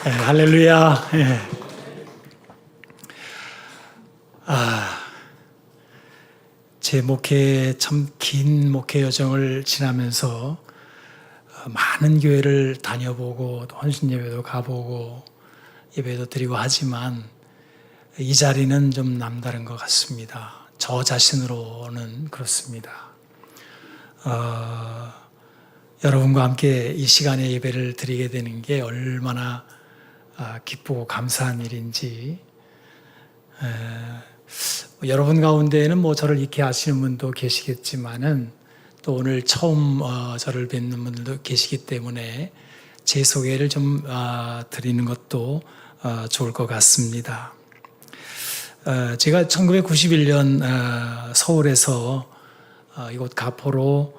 네, 할렐루야. 네. 제 목회 참 긴 목회 여정을 지나면서 많은 교회를 다녀보고 또 헌신 예배도 가보고 예배도 드리고 하지만 이 자리는 좀 남다른 것 같습니다. 저 자신으로는 그렇습니다. 여러분과 함께 이 시간에 예배를 드리게 되는 게 얼마나 기쁘고 감사한 일인지, 여러분 가운데에는 뭐 저를 익히 아시는 분도 계시겠지만은 또 오늘 처음 저를 뵙는 분들도 계시기 때문에 제 소개를 좀 드리는 것도 좋을 것 같습니다. 제가 1991년 서울에서 이곳 가포로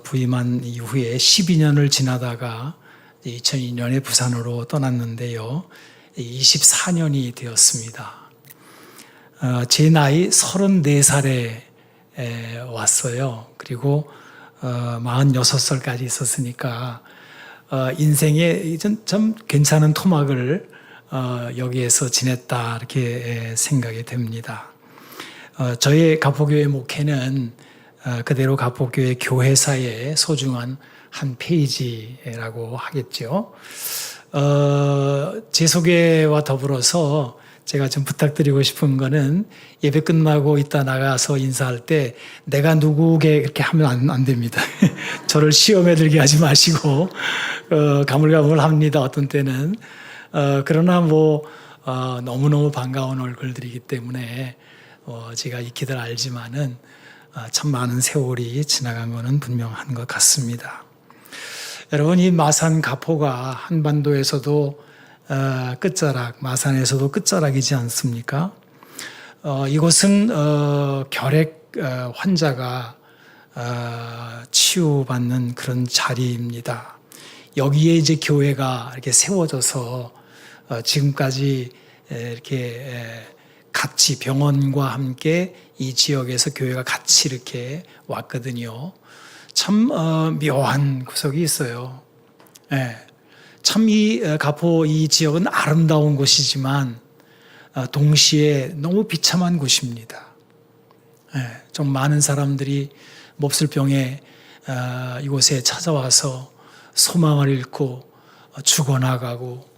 부임한 이후에 12년을 지나다가 2002년에 부산으로 떠났는데요. 24년이 되었습니다. 제 나이 34살에 왔어요. 그리고 46살까지 있었으니까 인생에 참 괜찮은 토막을 여기에서 지냈다 이렇게 생각이 됩니다. 저의 가포교회 목회는 그대로 가포교회 교회사의 소중한 한 페이지라고 하겠죠. 제 소개와 더불어서 제가 좀 부탁드리고 싶은 거는 예배 끝나고 이따 나가서 인사할 때 내가 누구게 그렇게 하면 안 됩니다. 저를 시험에 들게 하지 마시고 가물가물합니다. 어떤 때는. 그러나 너무너무 반가운 얼굴들이기 때문에 제가 익히들 알지만은 참 많은 세월이 지나간 것은 분명한 것 같습니다. 여러분, 이 마산 가포가 한반도에서도 끝자락, 마산에서도 끝자락이지 않습니까? 이곳은 결핵 환자가 치유받는 그런 자리입니다. 여기에 이제 교회가 이렇게 세워져서 지금까지 이렇게 같이 병원과 함께 이 지역에서 교회가 같이 이렇게 왔거든요. 참 묘한 구석이 있어요. 참 이 가포 이 지역은 아름다운 곳이지만 동시에 너무 비참한 곳입니다. 좀 많은 사람들이 몹쓸병에 이곳에 찾아와서 소망을 잃고 죽어나가고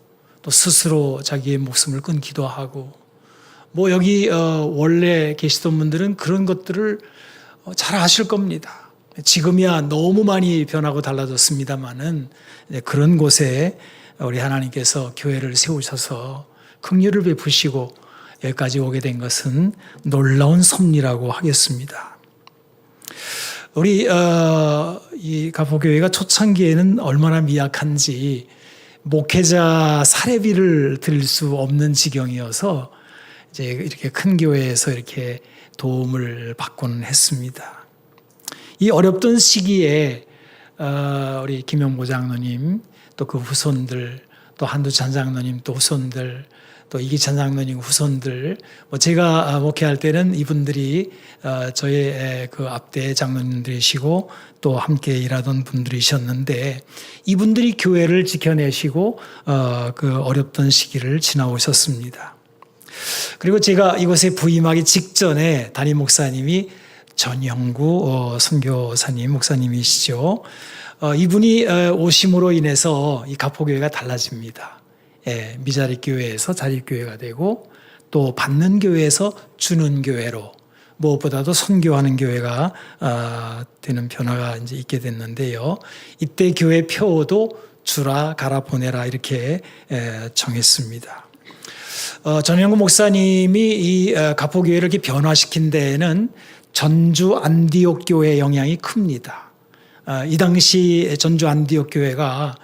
또 스스로 자기의 목숨을 끊기도 하고 여기 원래 계시던 분들은 그런 것들을 잘 아실 겁니다. 지금이야 너무 많이 변하고 달라졌습니다만은 그런 곳에 우리 하나님께서 교회를 세우셔서 긍휼을 베푸시고 여기까지 오게 된 것은 놀라운 섭리라고 하겠습니다. 우리 이 가포교회가 초창기에는 얼마나 미약한지 목회자 사례비를 드릴 수 없는 지경이어서 이제 이렇게 큰 교회에서 이렇게 도움을 받고는 했습니다. 이 어렵던 시기에 우리 김영보 장로님 또 그 후손들 또 한두찬 장로님 또 후손들 또 이기찬 장로님 후손들 제가 목회할 때는 이분들이 저의 그 앞대 장로님들이시고 또 함께 일하던 분들이셨는데 이분들이 교회를 지켜내시고 그 어렵던 시기를 지나오셨습니다. 그리고 제가 이곳에 부임하기 직전에 담임 목사님이 전영구 선교사님 목사님이시죠. 이분이 오심으로 인해서 이 가포교회가 달라집니다. 미자립 교회에서 자립 교회가 되고 또 받는 교회에서 주는 교회로 무엇보다도 선교하는 교회가 되는 변화가 이제 있게 됐는데요. 이때 교회 표도 주라 가라 보내라 이렇게 정했습니다. 전영구 목사님이 이 가포교회를 이렇게 변화시킨 데에는 전주 안디옥 교회의 영향이 큽니다. 이 당시 전주 안디옥 교회가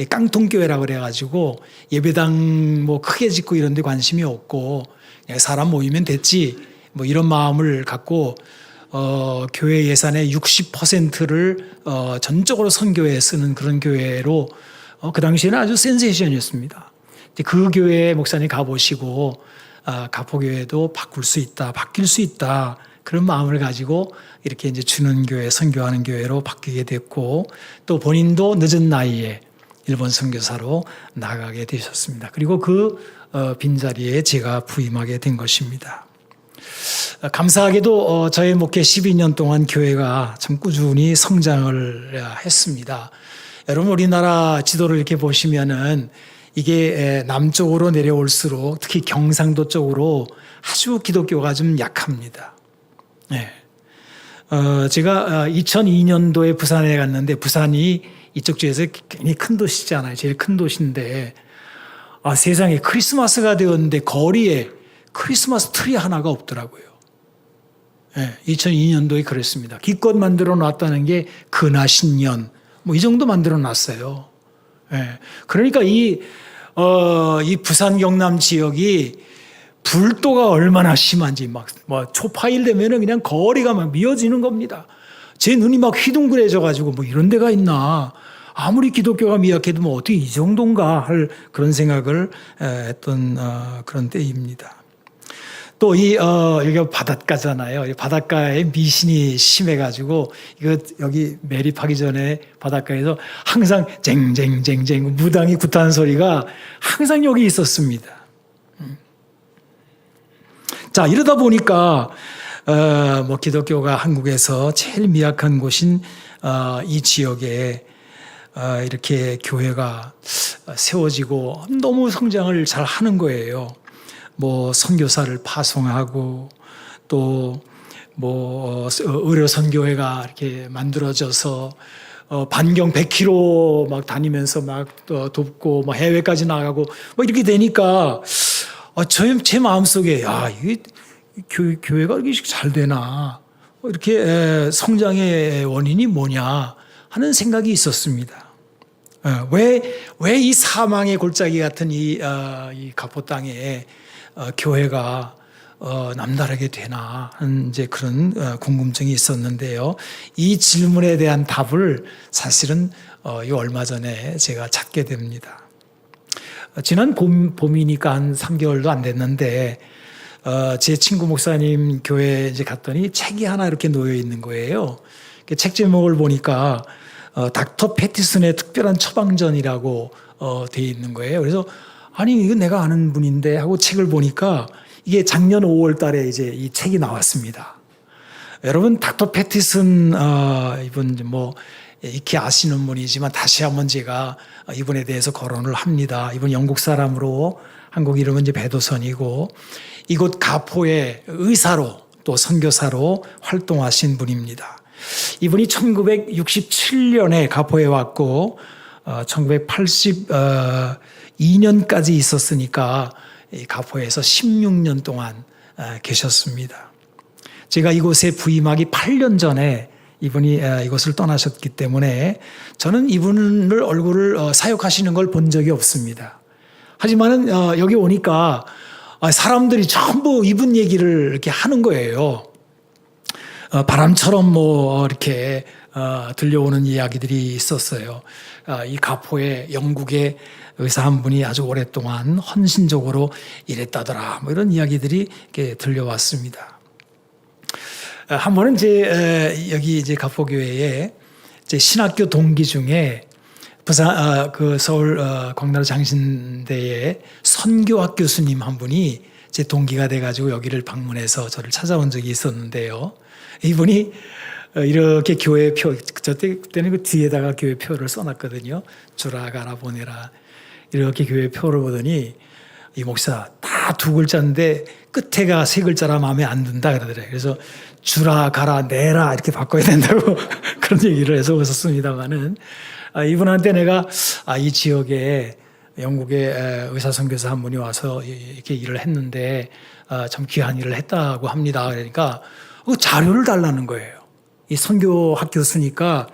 깡통교회라고 그래가지고 예배당 크게 짓고 이런 데 관심이 없고 사람 모이면 됐지 이런 마음을 갖고 교회 예산의 60%를 전적으로 선교에 쓰는 그런 교회로 그 당시에는 아주 센세이션이었습니다. 그 교회에 목사님 가보시고 가포교회도 바뀔 수 있다, 바뀔 수 있다 그런 마음을 가지고 이렇게 이제 주는 교회, 선교하는 교회로 바뀌게 됐고 또 본인도 늦은 나이에 일본 선교사로 나가게 되셨습니다. 그리고 그 빈자리에 제가 부임하게 된 것입니다. 감사하게도 저의 목회 12년 동안 교회가 참 꾸준히 성장을 했습니다. 여러분, 우리나라 지도를 이렇게 보시면은 이게 남쪽으로 내려올수록 특히 경상도 쪽으로 아주 기독교가 좀 약합니다. 네. 제가 2002년도에 부산에 갔는데, 부산이 이쪽 지에서 굉장히 큰 도시잖아요. 제일 큰 도시인데, 세상에 크리스마스가 되었는데 거리에 크리스마스 트리 하나가 없더라고요. 2002년도에 그랬습니다. 기껏 만들어 놨다는 게 근하신년, 이 정도 만들어 놨어요. 그러니까 이 부산 경남 지역이 불도가 얼마나 심한지 초파일 되면은 그냥 거리가 막 미어지는 겁니다. 제 눈이 막 휘둥그레져 가지고 이런 데가 있나. 아무리 기독교가 미약해도 어떻게 이 정도인가 할 그런 생각을 했던 그런 때입니다. 또 여기가 바닷가잖아요. 바닷가에 미신이 심해가지고 여기 매립하기 전에 바닷가에서 항상 쟁쟁쟁쟁 무당이 굿하는 소리가 항상 여기 있었습니다. 자, 이러다 보니까 기독교가 한국에서 제일 미약한 곳인 이 지역에 이렇게 교회가 세워지고 너무 성장을 잘 하는 거예요. 선교사를 파송하고 또 의료 선교회가 이렇게 만들어져서 반경 100km 막 다니면서 돕고 해외까지 나가고 이렇게 되니까 제 마음속에 이게 교회가 이렇게 잘 되나, 이렇게 성장의 원인이 뭐냐 하는 생각이 있었습니다. 왜 이 사망의 골짜기 같은 이 가포 땅에 교회가 남다르게 되나 하는 이제 그런 궁금증이 있었는데요. 이 질문에 대한 답을 사실은 얼마 전에 제가 찾게 됩니다. 지난 봄이니까 한 3개월도 안 됐는데 제 친구 목사님 교회에 이제 갔더니 책이 하나 이렇게 놓여 있는 거예요. 책 제목을 보니까 닥터 패티슨의 특별한 처방전이라고 돼 있는 거예요. 그래서 이거 내가 아는 분인데 하고 책을 보니까 이게 작년 5월 달에 이제 이 책이 나왔습니다. 여러분, 닥터 패티슨 이분 익히 아시는 분이지만 다시 한번 제가 이분에 대해서 거론을 합니다. 이분 영국 사람으로 한국 이름은 이제 배도선이고 이곳 가포의 의사로 또 선교사로 활동하신 분입니다. 이분이 1967년에 가포에 왔고 1982년까지 있었으니까 가포에서 16년 동안 계셨습니다. 제가 이곳에 부임하기 8년 전에 이분이 이곳을 떠나셨기 때문에 저는 이분을 얼굴을 사역하시는 걸 본 적이 없습니다. 하지만 여기 오니까 사람들이 전부 이분 얘기를 이렇게 하는 거예요. 바람처럼 이렇게 들려오는 이야기들이 있었어요. 이 가포에 영국의 의사 한 분이 아주 오랫동안 헌신적으로 일했다더라. 이런 이야기들이 이렇게 들려왔습니다. 한 번은 여기 이제 가포교회에 제 신학교 동기 중에 부산 서울 광나루 장신대의 선교학 교수님 한 분이 제 동기가 돼가지고 여기를 방문해서 저를 찾아온 적이 있었는데요. 이분이 이렇게 교회 표, 그때는 그 뒤에다가 교회 표를 써놨거든요. 주라 가라 보내라. 이렇게 교회 표를 보더니 이 목사 다 두 글자인데 끝에가 세 글자라 마음에 안 든다 그러더래요. 그래서 주라 가라 내라 이렇게 바꿔야 된다고 그런 얘기를 해서 웃었습니다만은 이분한테 내가 이 지역에 영국의 의사 선교사 한 분이 와서 이렇게 일을 했는데 참 귀한 일을 했다고 합니다. 그러니까 자료를 달라는 거예요. 이 선교학 교수니까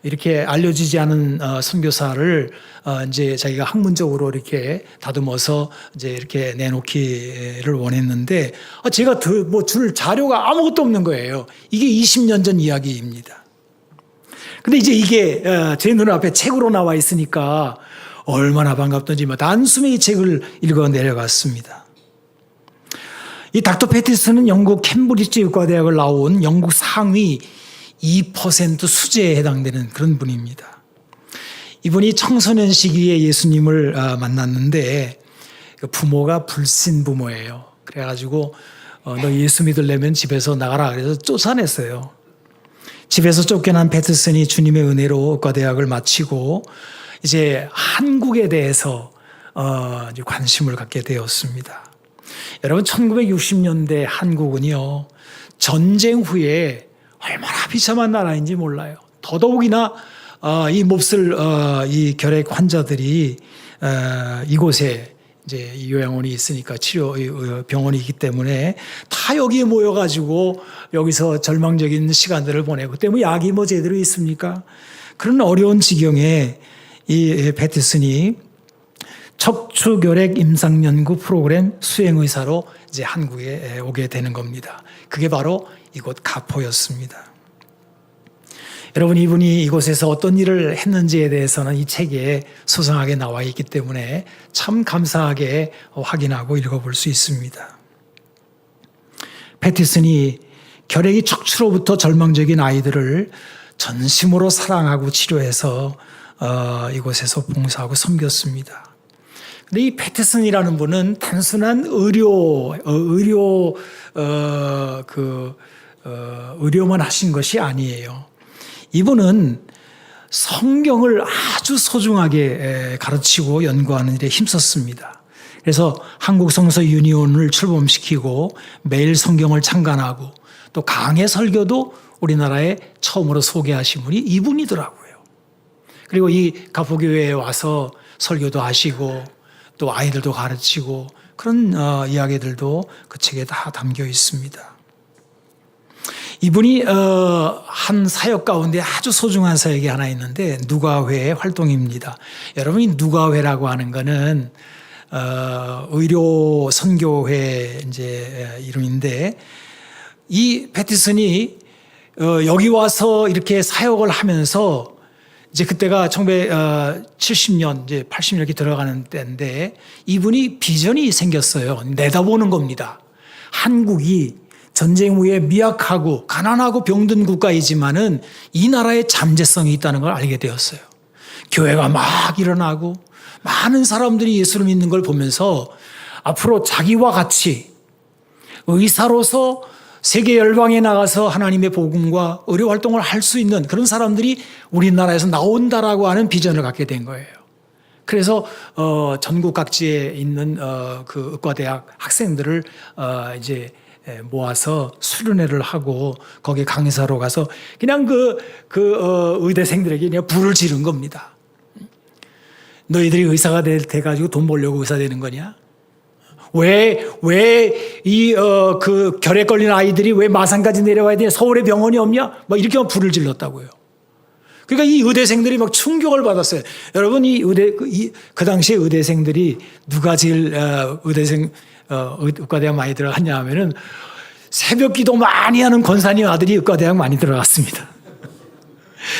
이렇게 알려지지 않은 선교사를 이제 자기가 학문적으로 이렇게 다듬어서 이제 이렇게 내놓기를 원했는데 제가 줄 자료가 아무것도 없는 거예요. 이게 20년 전 이야기입니다. 근데 이제 이게 제 눈앞에 책으로 나와 있으니까 얼마나 반갑던지 단숨에 이 책을 읽어 내려갔습니다. 이 닥터 패티슨은 영국 캠브리지 의과대학을 나온 영국 상위 2% 수재에 해당되는 그런 분입니다. 이분이 청소년 시기에 예수님을 만났는데 그 부모가 불신 부모예요. 그래가지고 너 예수 믿으려면 집에서 나가라 그래서 쫓아냈어요. 집에서 쫓겨난 패터슨이 주님의 은혜로 의과대학을 마치고 이제 한국에 대해서 이제 관심을 갖게 되었습니다. 여러분 1960년대 한국은요 전쟁 후에 얼마나 비참한 나라인지 몰라요. 더더욱이나 이 몹쓸 이 결핵 환자들이 이곳에 이제 요양원이 있으니까 치료 병원이 있기 때문에 다 여기에 모여가지고 여기서 절망적인 시간들을 보내고 때문에 약이 뭐 제대로 있습니까? 그런 어려운 지경에 이 패티슨이 척추결핵 임상연구 프로그램 수행의사로 이제 한국에 오게 되는 겁니다. 그게 바로 이곳 가포였습니다. 여러분 이분이 이곳에서 어떤 일을 했는지에 대해서는 이 책에 소상하게 나와 있기 때문에 참 감사하게 확인하고 읽어볼 수 있습니다. 패티슨이 결핵이 척추로부터 절망적인 아이들을 전심으로 사랑하고 치료해서 이곳에서 봉사하고 섬겼습니다. 근데 이 패티슨이라는 분은 단순한 의료만 하신 것이 아니에요. 이분은 성경을 아주 소중하게 가르치고 연구하는 일에 힘썼습니다. 그래서 한국 성서 유니온을 출범시키고 매일 성경을 창간하고 또 강해 설교도 우리나라에 처음으로 소개하신 분이 이분이더라고요. 그리고 이 가포교회에 와서 설교도 하시고 또 아이들도 가르치고 그런 이야기들도 그 책에 다 담겨 있습니다. 이분이 한 사역 가운데 아주 소중한 사역이 하나 있는데 누가회의 활동입니다. 여러분 이 누가회라고 하는 거는 의료 선교회 이제 이름인데 이 패티슨이 여기 와서 이렇게 사역을 하면서 이제 그때가 1970년 이제 80년 이렇게 들어가는 때인데 이분이 비전이 생겼어요. 내다보는 겁니다. 한국이 전쟁 후에 미약하고 가난하고 병든 국가이지만은 이 나라에 잠재성이 있다는 걸 알게 되었어요. 교회가 막 일어나고 많은 사람들이 예수를 믿는 걸 보면서 앞으로 자기와 같이 의사로서 세계 열방에 나가서 하나님의 복음과 의료 활동을 할 수 있는 그런 사람들이 우리나라에서 나온다라고 하는 비전을 갖게 된 거예요. 그래서 전국 각지에 있는 그 의과대학 학생들을 이제 모아서 수련회를 하고 거기에 강의사로 가서 그냥 의대생들에게 그냥 불을 지른 겁니다. 너희들이 의사가 돼가지고 돈 벌려고 의사 되는 거냐? 왜 그 결핵 걸린 아이들이 왜 마산까지 내려와야 돼? 서울에 병원이 없냐? 막 이렇게 불을 질렀다고요. 그러니까 이 의대생들이 막 충격을 받았어요. 여러분 그 당시에 의대생들이 누가 제일 의과대학 많이 들어갔냐 하면은 새벽 기도 많이 하는 권사님 아들이 의과대학 많이 들어갔습니다.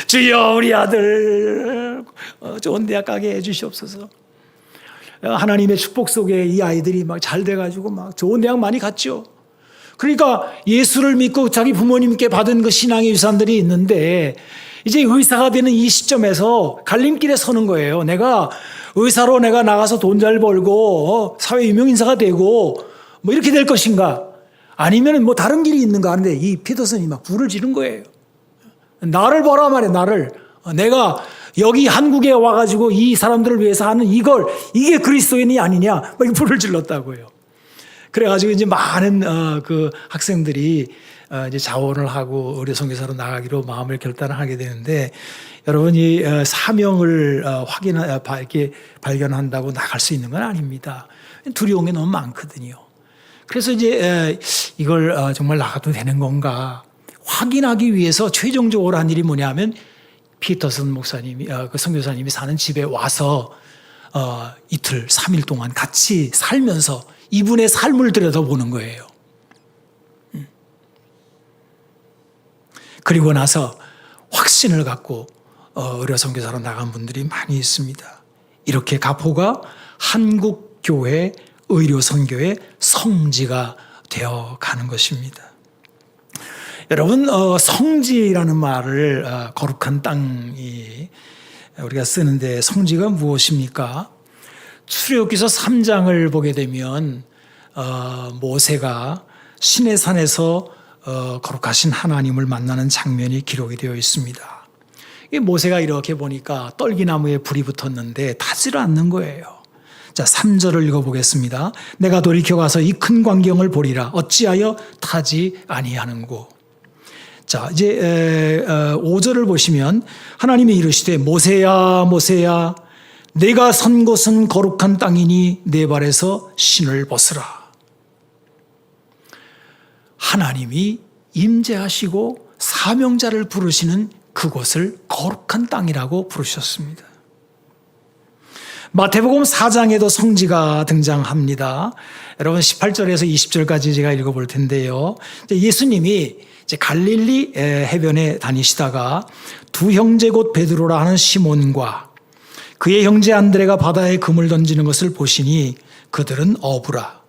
주여 우리 아들 좋은 대학 가게 해주시옵소서. 하나님의 축복 속에 이 아이들이 막 잘 돼가지고 막 좋은 대학 많이 갔죠. 그러니까 예수를 믿고 자기 부모님께 받은 그 신앙의 유산들이 있는데 이제 의사가 되는 이 시점에서 갈림길에 서는 거예요. 내가 의사로 내가 나가서 돈 잘 벌고 사회 유명 인사가 되고 뭐 이렇게 될 것인가? 아니면 뭐 다른 길이 있는가 하는데 이 피터슨이 막 불을 지른 거예요. 나를 보라 말해 나를. 내가 여기 한국에 와가지고 이 사람들을 위해서 하는 이게 그리스도인이 아니냐? 막 불을 질렀다고요. 그래가지고 이제 많은 그 학생들이 이제 자원을 하고 의료 선교사로 나가기로 마음을 결단을 하게 되는데 여러분 이 사명을 이렇게 발견한다고 나갈 수 있는 건 아닙니다. 두려운 게 너무 많거든요. 그래서 이제 이걸 정말 나가도 되는 건가 확인하기 위해서 최종적으로 한 일이 뭐냐면 피터슨 목사님이 그 선교사님이 사는 집에 와서 이틀 3일 동안 같이 살면서 이분의 삶을 들여다보는 거예요. 그리고 나서 확신을 갖고 의료 선교사로 나간 분들이 많이 있습니다. 이렇게 가포가 한국 교회 의료 선교의 성지가 되어 가는 것입니다. 여러분 성지라는 말을 거룩한 땅이 우리가 쓰는데 성지가 무엇입니까? 출애굽기서 3장을 보게 되면 모세가 시내산에서 거룩하신 하나님을 만나는 장면이 기록이 되어 있습니다. 모세가 이렇게 보니까 떨기나무에 불이 붙었는데 타지를 않는 거예요. 자, 3절을 읽어보겠습니다. 내가 돌이켜 가서 이 큰 광경을 보리라. 어찌하여 타지 아니하는고. 자, 이제 5절을 보시면 하나님이 이르시되 모세야 모세야 내가 선 곳은 거룩한 땅이니 내 발에서 신을 벗으라. 하나님이 임재하시고 사명자를 부르시는 그곳을 거룩한 땅이라고 부르셨습니다. 마태복음 4장에도 성지가 등장합니다. 여러분 18절에서 20절까지 제가 읽어볼 텐데요. 예수님이 이제 갈릴리 해변에 다니시다가 두 형제 곧 베드로라 하는 시몬과 그의 형제 안드레가 바다에 금을 던지는 것을 보시니 그들은 어부라.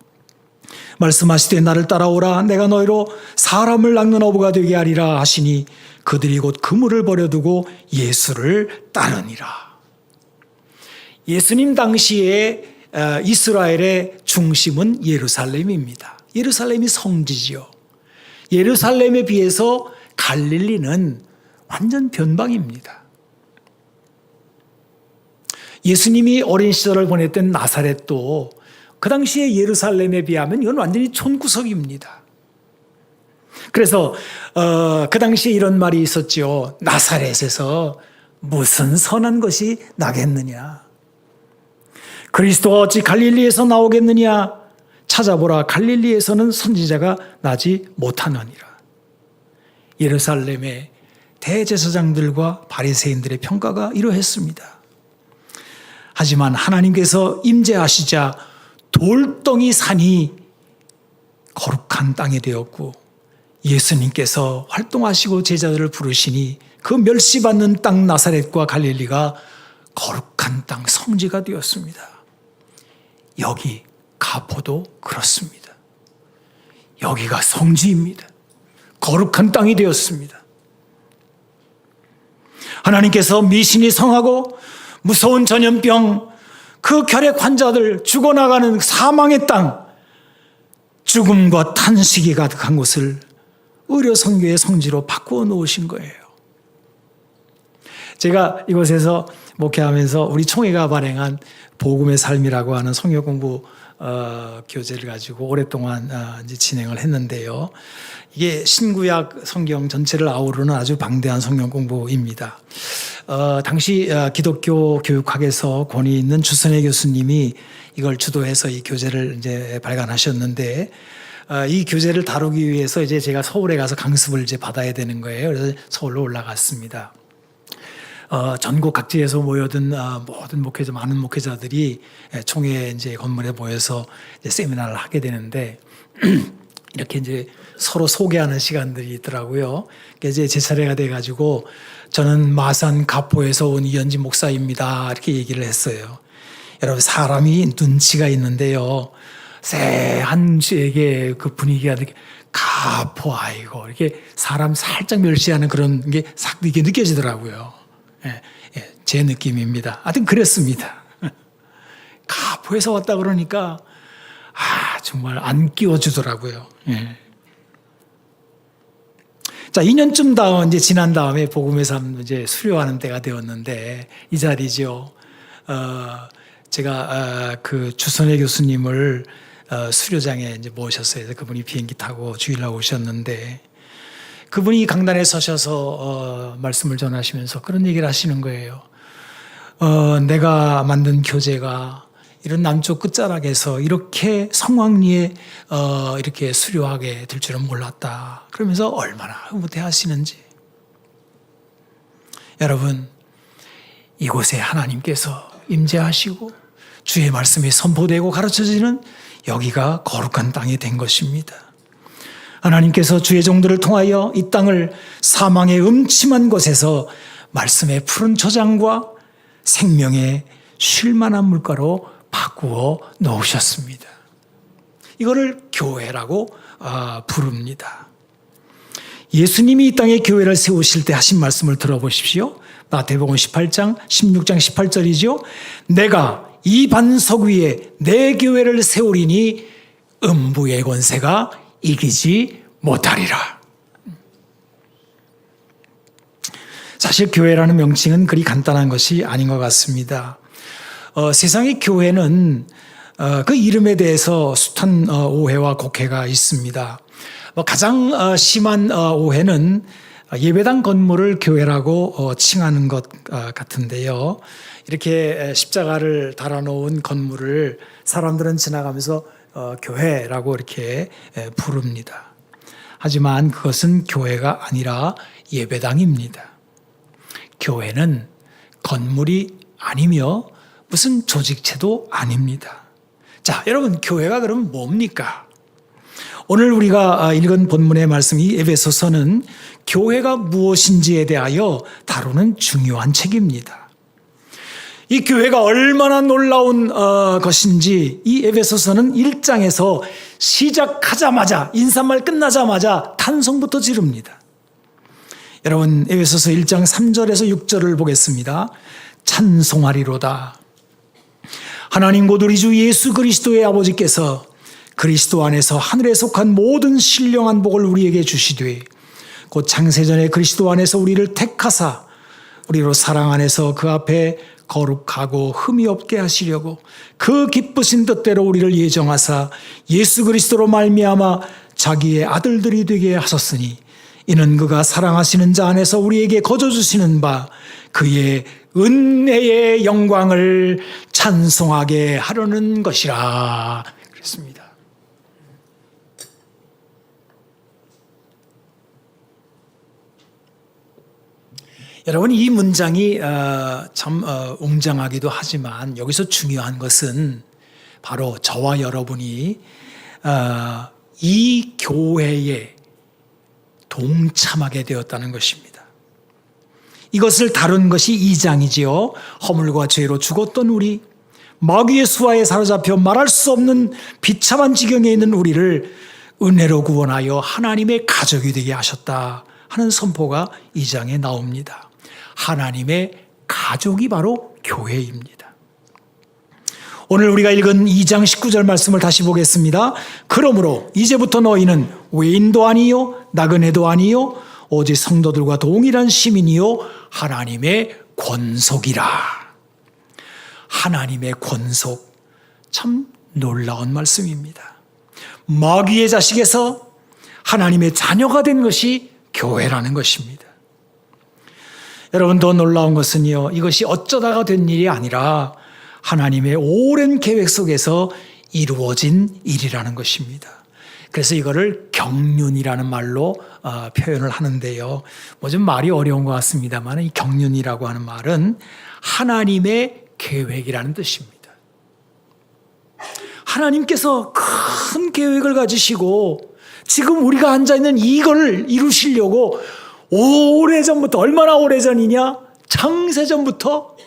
말씀하시되 나를 따라오라. 내가 너희로 사람을 낚는 어부가 되게 하리라 하시니 그들이 곧 그물을 버려두고 예수를 따르니라. 예수님 당시에 이스라엘의 중심은 예루살렘입니다. 예루살렘이 성지지요. 예루살렘에 비해서 갈릴리는 완전 변방입니다. 예수님이 어린 시절을 보냈던 나사렛도 그 당시에 예루살렘에 비하면 이건 완전히 촌구석입니다. 그래서 그 당시에 이런 말이 있었죠. 나사렛에서 무슨 선한 것이 나겠느냐. 그리스도가 어찌 갈릴리에서 나오겠느냐. 찾아보라. 갈릴리에서는 선지자가 나지 못하느니라. 예루살렘의 대제사장들과 바리새인들의 평가가 이러했습니다. 하지만 하나님께서 임재하시자 돌덩이 산이 거룩한 땅이 되었고 예수님께서 활동하시고 제자들을 부르시니 그 멸시받는 땅 나사렛과 갈릴리가 거룩한 땅 성지가 되었습니다. 여기 가포도 그렇습니다. 여기가 성지입니다. 거룩한 땅이 되었습니다. 하나님께서 미신이 성하고 무서운 전염병, 그 결핵 환자들 죽어나가는 사망의 땅, 죽음과 탄식이 가득한 곳을 의료선교의 성지로 바꾸어 놓으신 거예요. 제가 이곳에서 목회하면서 우리 총회가 발행한 복음의 삶이라고 하는 성경 공부 교재를 가지고 오랫동안 이제 진행을 했는데요. 이게 신구약 성경 전체를 아우르는 아주 방대한 성경 공부입니다. 당시 기독교 교육학에서 권위 있는 주선혜 교수님이 이걸 주도해서 이 교재를 이제 발간하셨는데 이 교재를 다루기 위해서 이제 제가 서울에 가서 강습을 이제 받아야 되는 거예요. 그래서 서울로 올라갔습니다. 전국 각지에서 모여든 모든 목회자, 많은 목회자들이 총회 이제 건물에 모여서 이제 세미나를 하게 되는데 이렇게 이제 서로 소개하는 시간들이 있더라고요. 이제 제 차례가 돼가지고 저는 마산 가포에서 온 이현진 목사입니다. 이렇게 얘기를 했어요. 여러분 사람이 눈치가 있는데요. 새한 주에게 그 분위기가 가포 아이고 이렇게 사람 살짝 멸시하는 그런 게 싹 이게 느껴지더라고요. 제 느낌입니다. 하여튼 그랬습니다. 가포에서 왔다 그러니까 정말 안 끼워주더라고요. 자, 2년쯤 이제 지난 다음에 복음의 삶 이제 수료하는 때가 되었는데 이 자리죠. 제가 그 주선혜 교수님을 수료장에 이제 모셨어요. 그래서 그분이 비행기 타고 주일날 오셨는데 그분이 강단에 서셔서 말씀을 전하시면서 그런 얘기를 하시는 거예요. 내가 만든 교재가 이런 남쪽 끝자락에서 이렇게 성황리에 이렇게 수료하게 될 줄은 몰랐다. 그러면서 얼마나 흐뭇해하시는지. 여러분, 이곳에 하나님께서 임재하시고 주의 말씀이 선포되고 가르쳐지는 여기가 거룩한 땅이 된 것입니다. 하나님께서 주의 종들을 통하여 이 땅을 사망의 음침한 곳에서 말씀의 푸른 초장과 생명의 쉴만한 물가로 바꾸어 놓으셨습니다. 이거를 교회라고 부릅니다. 예수님이 이 땅에 교회를 세우실 때 하신 말씀을 들어보십시오. 마태복음 18장 16장 18절이죠. 내가 이 반석 위에 내 교회를 세우리니 음부의 권세가 이기지 못하리라. 사실 교회라는 명칭은 그리 간단한 것이 아닌 것 같습니다. 세상의 교회는 그 이름에 대해서 숱한 오해와 곡해가 있습니다. 가장 심한 오해는 예배당 건물을 교회라고 칭하는 것 같은데요. 이렇게 십자가를 달아놓은 건물을 사람들은 지나가면서 교회라고 이렇게 부릅니다. 하지만 그것은 교회가 아니라 예배당입니다. 교회는 건물이 아니며 무슨 조직체도 아닙니다. 자, 여러분, 교회가 그럼 뭡니까? 오늘 우리가 읽은 본문의 말씀이 에베소서는 교회가 무엇인지에 대하여 다루는 중요한 책입니다. 이 교회가 얼마나 놀라운 것인지 이 에베소서는 1장에서 시작하자마자, 인사말 끝나자마자 탄성부터 지릅니다. 여러분, 에베소서 1장 3절에서 6절을 보겠습니다. 찬송하리로다. 하나님 곧 우리 주 예수 그리스도의 아버지께서 그리스도 안에서 하늘에 속한 모든 신령한 복을 우리에게 주시되 곧 창세전에 그리스도 안에서 우리를 택하사 우리로 사랑 안에서 그 앞에 거룩하고 흠이 없게 하시려고 그 기쁘신 뜻대로 우리를 예정하사 예수 그리스도로 말미암아 자기의 아들들이 되게 하셨으니 이는 그가 사랑하시는 자 안에서 우리에게 거저 주시는 바 그의 은혜의 영광을 찬송하게 하려는 것이라 그랬습니다. 여러분, 이 문장이 참 웅장하기도 하지만 여기서 중요한 것은 바로 저와 여러분이 이 교회에 동참하게 되었다는 것입니다. 이것을 다룬 것이 2장이지요. 허물과 죄로 죽었던 우리, 마귀의 수하에 사로잡혀 말할 수 없는 비참한 지경에 있는 우리를 은혜로 구원하여 하나님의 가족이 되게 하셨다 하는 선포가 2장에 나옵니다. 하나님의 가족이 바로 교회입니다. 오늘 우리가 읽은 2장 19절 말씀을 다시 보겠습니다. 그러므로 이제부터 너희는 외인도 아니요 나그네도 아니요 오직 성도들과 동일한 시민이요 하나님의 권속이라. 하나님의 권속, 참 놀라운 말씀입니다. 마귀의 자식에서 하나님의 자녀가 된 것이 교회라는 것입니다. 여러분, 더 놀라운 것은요, 이것이 어쩌다가 된 일이 아니라 하나님의 오랜 계획 속에서 이루어진 일이라는 것입니다. 그래서 이거를 경륜이라는 말로 표현을 하는데요. 뭐 좀 말이 어려운 것 같습니다만 이 경륜이라고 하는 말은 하나님의 계획이라는 뜻입니다. 하나님께서 큰 계획을 가지시고 지금 우리가 앉아있는 이걸 이루시려고 오래전부터, 얼마나 오래전이냐? 창세전부터,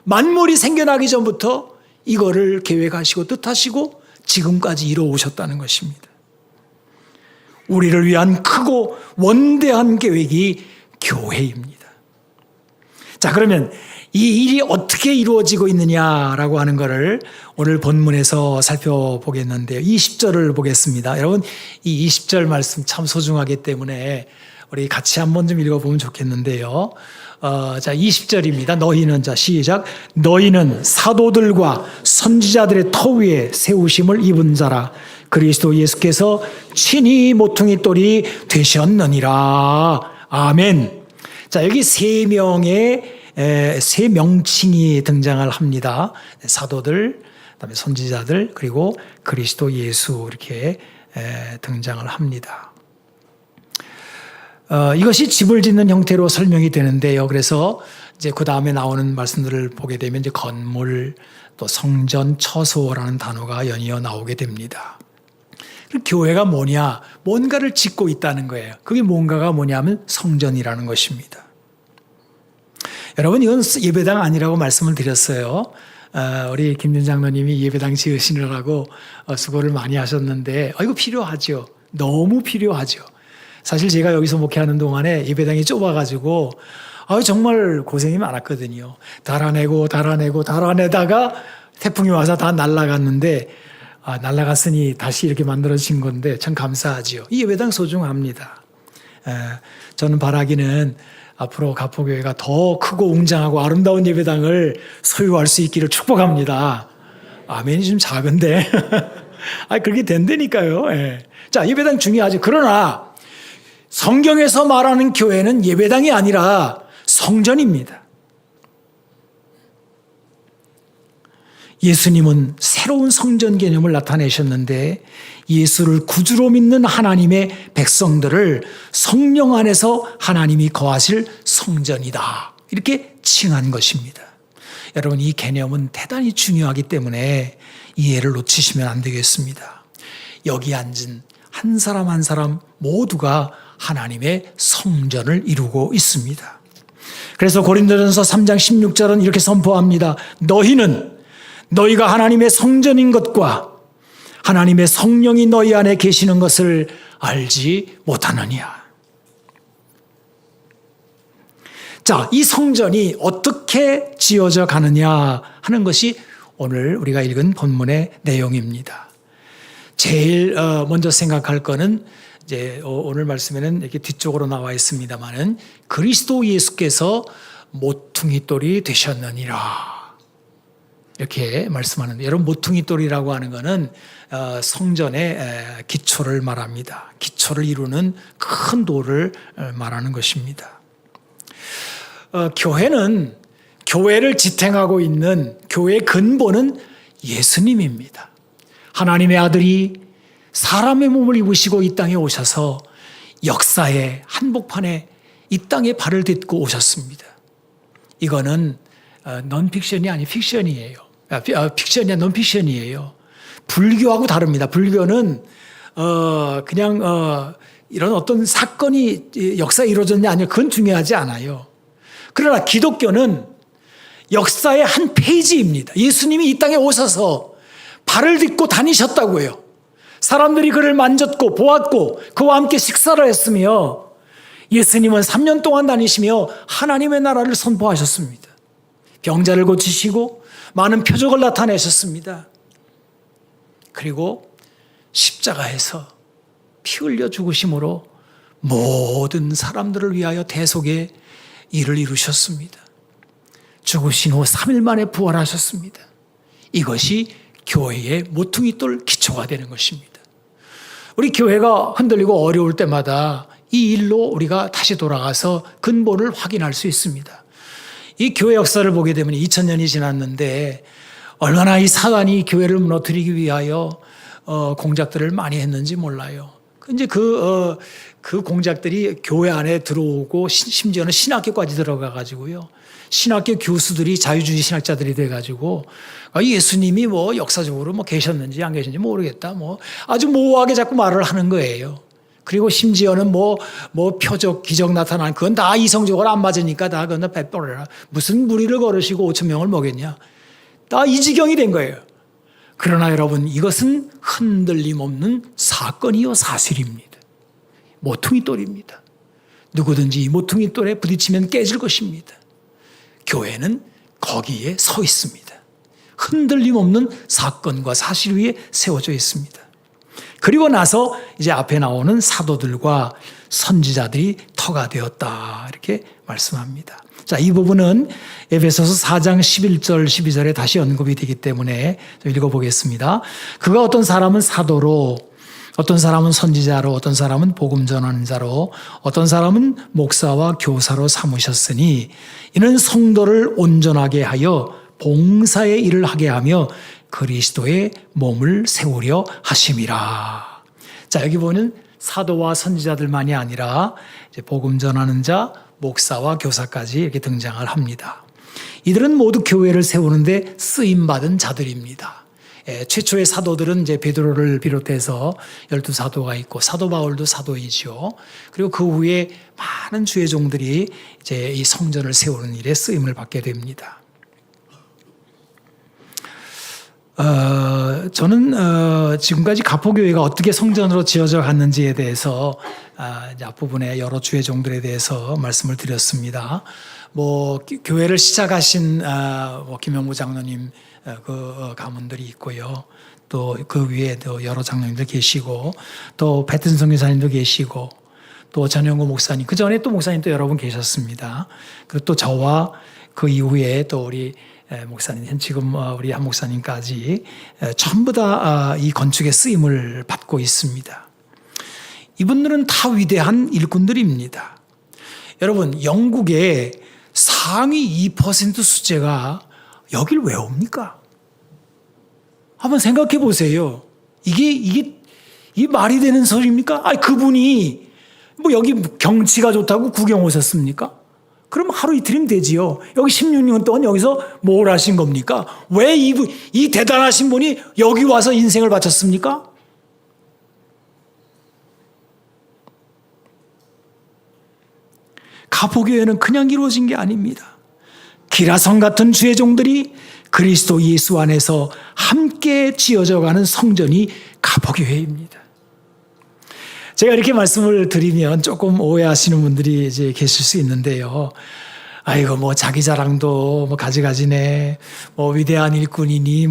만물이 생겨나기 전부터 이거를 계획하시고 뜻하시고 지금까지 이루어오셨다는 것입니다. 우리를 위한 크고 원대한 계획이 교회입니다. 자, 그러면 이 일이 어떻게 이루어지고 있느냐라고 하는 것을 오늘 본문에서 살펴보겠는데요. 20절을 보겠습니다. 여러분, 이 20절 말씀 참 소중하기 때문에 우리 같이 한번 좀 읽어보면 좋겠는데요. 자, 20절입니다. 너희는, 자, 시작. 너희는 사도들과 선지자들의 터 위에 세우심을 입은 자라. 그리스도 예수께서 친히 모퉁이 돌이 되셨느니라. 아멘. 자, 여기 세 명칭이 등장을 합니다. 사도들, 그다음에 선지자들, 그리고 그리스도 예수 이렇게 등장을 합니다. 이것이 집을 짓는 형태로 설명이 되는데요. 그래서 이제 그 다음에 나오는 말씀들을 보게 되면 이제 건물, 또 성전, 처소라는 단어가 연이어 나오게 됩니다. 교회가 뭐냐? 뭔가를 짓고 있다는 거예요. 그게 뭔가가 뭐냐면 성전이라는 것입니다. 여러분, 이건 예배당 아니라고 말씀을 드렸어요. 우리 김윤 장로님이 예배당 지으시느라고 수고를 많이 하셨는데 이거 필요하죠. 너무 필요하죠. 사실 제가 여기서 목회하는 동안에 예배당이 좁아가지고 정말 고생이 많았거든요. 달아내다가 태풍이 와서 다 날아갔는데, 날아갔으니 다시 이렇게 만들어진 건데 참 감사하지요. 이 예배당 소중합니다. 저는 바라기는 앞으로 가포교회가 더 크고 웅장하고 아름다운 예배당을 소유할 수 있기를 축복합니다. 아멘이 좀 작은데. 그렇게 된다니까요. 자, 예배당 중요하죠. 그러나 성경에서 말하는 교회는 예배당이 아니라 성전입니다. 예수님은 새로운 성전 개념을 나타내셨는데 예수를 구주로 믿는 하나님의 백성들을 성령 안에서 하나님이 거하실 성전이다. 이렇게 칭한 것입니다. 여러분, 이 개념은 대단히 중요하기 때문에 이해를 놓치시면 안 되겠습니다. 여기 앉은 한 사람 한 사람 모두가 하나님의 성전을 이루고 있습니다. 그래서 고린도전서 3장 16절은 이렇게 선포합니다. 너희가 하나님의 성전인 것과 하나님의 성령이 너희 안에 계시는 것을 알지 못하느냐. 자, 이 성전이 어떻게 지어져 가느냐 하는 것이 오늘 우리가 읽은 본문의 내용입니다. 제일 먼저 생각할 거는 이제 오늘 말씀에는 이렇게 뒤쪽으로 나와 있습니다만은 그리스도 예수께서 모퉁이돌이 되셨느니라. 이렇게 말씀하는데, 여러분, 모퉁이돌이라고 하는 것은 성전의 기초를 말합니다. 기초를 이루는 큰 돌을 말하는 것입니다. 교회를 지탱하고 있는 교회의 근본은 예수님입니다. 하나님의 아들이 사람의 몸을 입으시고 이 땅에 오셔서 역사의 한복판에 이 땅에 발을 딛고 오셨습니다. 이거는 논픽션이 아닌 픽션이에요. 픽션이야 논픽션이에요. 불교하고 다릅니다. 불교는 이런 어떤 사건이 역사에 이루어졌냐 아니요, 그건 중요하지 않아요. 그러나 기독교는 역사의 한 페이지입니다. 예수님이 이 땅에 오셔서 발을 딛고 다니셨다고요. 사람들이 그를 만졌고 보았고 그와 함께 식사를 했으며 예수님은 3년 동안 다니시며 하나님의 나라를 선포하셨습니다. 병자를 고치시고 많은 표적을 나타내셨습니다. 그리고 십자가에서 피 흘려 죽으심으로 모든 사람들을 위하여 대속의 일을 이루셨습니다. 죽으신 후 3일 만에 부활하셨습니다. 이것이 교회의 모퉁이돌 기초가 되는 것입니다. 우리 교회가 흔들리고 어려울 때마다 이 일로 우리가 다시 돌아가서 근본을 확인할 수 있습니다. 이 교회 역사를 보게 되면 2000년이 지났는데 얼마나 이 사단이 교회를 무너뜨리기 위하여 공작들을 많이 했는지 몰라요. 이제 그 공작들이 교회 안에 들어오고 심지어는 신학교까지 들어가 가지고요. 신학교 교수들이 자유주의 신학자들이 돼 가지고 예수님이 뭐 역사적으로 뭐 계셨는지 안 계셨는지 모르겠다. 뭐 아주 모호하게 자꾸 말을 하는 거예요. 그리고 심지어는 뭐 표적, 기적 나타난 그건 다 이성적으로 안 맞으니까 다 그건 다 빼버려라. 무슨 무리를 걸으시고 5천 명을 먹였냐. 다 이 지경이 된 거예요. 그러나 여러분, 이것은 흔들림 없는 사건이요 사실입니다. 모퉁이돌입니다. 누구든지 이 모퉁이돌에 부딪히면 깨질 것입니다. 교회는 거기에 서 있습니다. 흔들림 없는 사건과 사실 위에 세워져 있습니다. 그리고 나서 이제 앞에 나오는 사도들과 선지자들이 터가 되었다. 이렇게 말씀합니다. 자, 이 부분은 에베소서 4장 11절, 12절에 다시 언급이 되기 때문에 좀 읽어보겠습니다. 그가 어떤 사람은 사도로, 어떤 사람은 선지자로, 어떤 사람은 복음 전하는 자로, 어떤 사람은 목사와 교사로 삼으셨으니 이는 성도를 온전하게 하여 봉사의 일을 하게 하며 그리스도의 몸을 세우려 하심이라. 자, 여기 보면 사도와 선지자들만이 아니라 이제 복음 전하는 자, 목사와 교사까지 이렇게 등장을 합니다. 이들은 모두 교회를 세우는데 쓰임받은 자들입니다. 최초의 사도들은 이제 베드로를 비롯해서 12사도가 있고 사도 바울도 사도이죠. 그리고 그 후에 많은 주의 종들이 이제 이 성전을 세우는 일에 쓰임을 받게 됩니다. 저는 지금까지 가포교회가 어떻게 성전으로 지어져 갔는지에 대해서 이제 앞부분에 여러 주의종들에 대해서 말씀을 드렸습니다. 뭐 교회를 시작하신 뭐 김영무 장로님 그 가문들이 있고요. 또 그 위에도 여러 장로님들 계시고 또 배튼 선교사님도 계시고 또 전영구 목사님, 그 전에 또 목사님도 여러 분 계셨습니다. 그리고 또 저와 그 이후에 또 우리 목사님, 지금 우리 한 목사님까지 전부 다 이 건축의 쓰임을 받고 있습니다. 이분들은 다 위대한 일꾼들입니다. 여러분, 영국의 상위 2% 수재가 여길 왜 옵니까? 한번 생각해 보세요. 이게 말이 되는 소리입니까? 그분이 뭐 여기 경치가 좋다고 구경 오셨습니까? 그럼 하루 이틀이면 되지요. 여기 16년 동안 여기서 뭘 하신 겁니까? 왜 이 대단하신 분이 여기 와서 인생을 바쳤습니까? 가포교회는 그냥 이루어진 게 아닙니다. 기라성 같은 주의 종들이 그리스도 예수 안에서 함께 지어져가는 성전이 가포교회입니다. 제가 이렇게 말씀을 드리면 조금 오해하시는 분들이 이제 계실 수 있는데요. 아이고, 뭐, 자기 자랑도 뭐, 가지가지네. 뭐, 위대한 일꾼이니,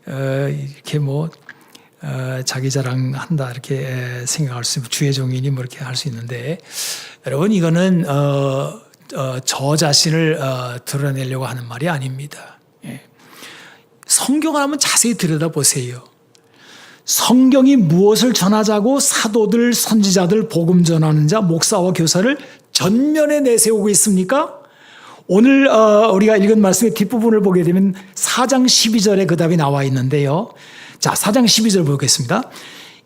이렇게 자기 자랑한다. 이렇게 생각할 수 있고, 주의 종이니 뭐, 이렇게 할 수 있는데, 여러분, 이거는, 저 자신을, 드러내려고 하는 말이 아닙니다. 예. 성경을 한번 자세히 들여다보세요. 성경이 무엇을 전하자고 사도들, 선지자들, 복음 전하는 자, 목사와 교사를 전면에 내세우고 있습니까? 오늘 우리가 읽은 말씀의 뒷부분을 보게 되면 4장 12절에 그 답이 나와 있는데요. 자, 4장 12절 보겠습니다.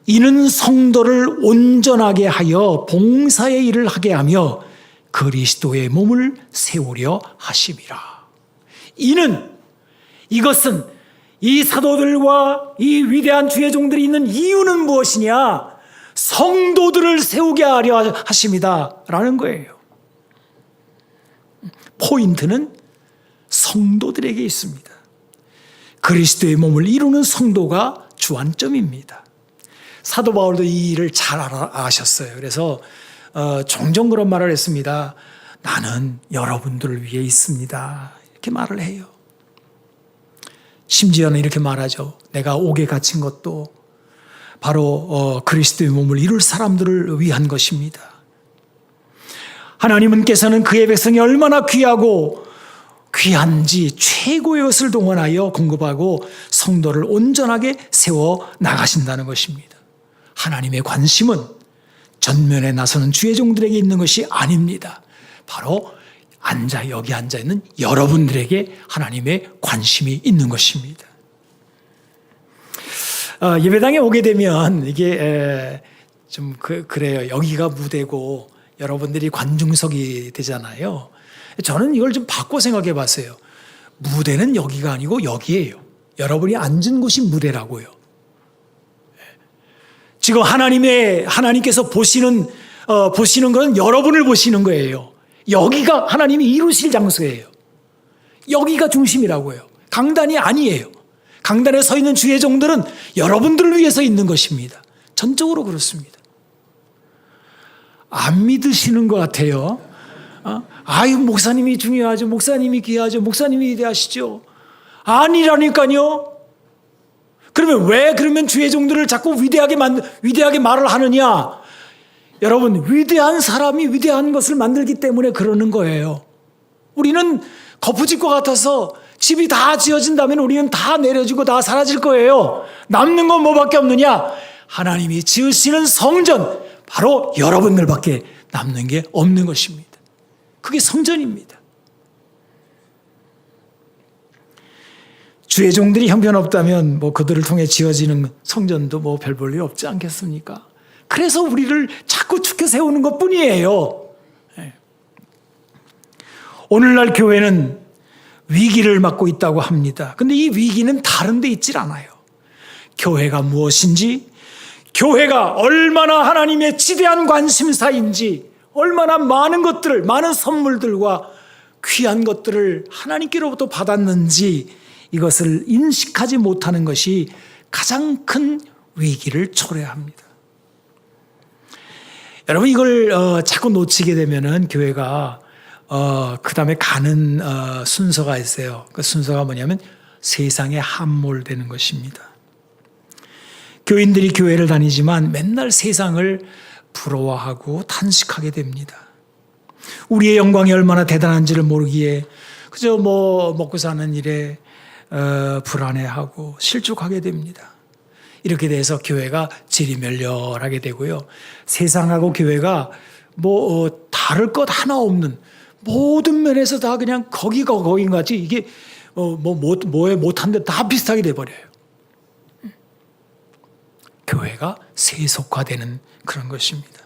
이는 성도를 온전하게 하여 봉사의 일을 하게 하며 그리스도의 몸을 세우려 하심이라. 이것은 이 사도들과 이 위대한 주의 종들이 있는 이유는 무엇이냐? 성도들을 세우게 하려 하심이다 라는 거예요. 포인트는 성도들에게 있습니다. 그리스도의 몸을 이루는 성도가 주안점입니다. 사도 바울도 이 일을 잘 아셨어요. 그래서 종종 그런 말을 했습니다. 나는 여러분들을 위해 있습니다. 이렇게 말을 해요. 심지어는 이렇게 말하죠. 내가 옥에 갇힌 것도 바로 그리스도의 몸을 이룰 사람들을 위한 것입니다. 하나님께서는 그의 백성이 얼마나 귀하고 귀한지 최고의 것을 동원하여 공급하고 성도를 온전하게 세워 나가신다는 것입니다. 하나님의 관심은 전면에 나서는 주의 종들에게 있는 것이 아닙니다. 바로 여기 앉아있는 여러분들에게 하나님의 관심이 있는 것입니다. 예배당에 오게 되면 이게 좀 그래요. 여기가 무대고 여러분들이 관중석이 되잖아요. 저는 이걸 좀 바꿔 생각해 봤어요. 무대는 여기가 아니고 여기예요. 여러분이 앉은 곳이 무대라고요. 지금 하나님께서 보시는 건 여러분을 보시는 거예요. 여기가 하나님이 이루실 장소예요. 여기가 중심이라고요. 강단이 아니에요. 강단에 서 있는 주의 종들은 여러분들을 위해서 있는 것입니다. 전적으로 그렇습니다. 안 믿으시는 것 같아요. 목사님이 중요하죠. 목사님이 귀하죠. 목사님이 위대하시죠. 아니라니까요. 그러면 주의 종들을 자꾸 위대하게 말을 하느냐? 여러분, 위대한 사람이 위대한 것을 만들기 때문에 그러는 거예요. 우리는 거푸집과 같아서 집이 다 지어진다면 우리는 다 내려지고 다 사라질 거예요. 남는 건 뭐밖에 없느냐? 하나님이 지으시는 성전, 바로 여러분들밖에 남는 게 없는 것입니다. 그게 성전입니다. 주의 종들이 형편없다면 그들을 통해 지어지는 성전도 별 볼 일 없지 않겠습니까? 그래서 우리를 자꾸 축켜 세우는 것 뿐이에요. 오늘날 교회는 위기를 맞고 있다고 합니다. 근데 이 위기는 다른 데 있질 않아요. 교회가 무엇인지, 교회가 얼마나 하나님의 지대한 관심사인지, 얼마나 많은 선물들과 귀한 것들을 하나님께로부터 받았는지, 이것을 인식하지 못하는 것이 가장 큰 위기를 초래합니다. 여러분 이걸 자꾸 놓치게 되면은 교회가 그 다음에 가는 순서가 있어요. 그 순서가 뭐냐면 세상에 함몰되는 것입니다. 교인들이 교회를 다니지만 맨날 세상을 부러워하고 탄식하게 됩니다. 우리의 영광이 얼마나 대단한지를 모르기에 그저 먹고 사는 일에 불안해하고 실족하게 됩니다. 이렇게 돼서 교회가 지리멸렬하게 되고요. 세상하고 교회가 다를 것 하나 없는 모든 면에서 다 그냥 거기가 거긴 같이 이게 뭐에 못한데 다 비슷하게 돼버려요. 교회가 세속화되는 그런 것입니다.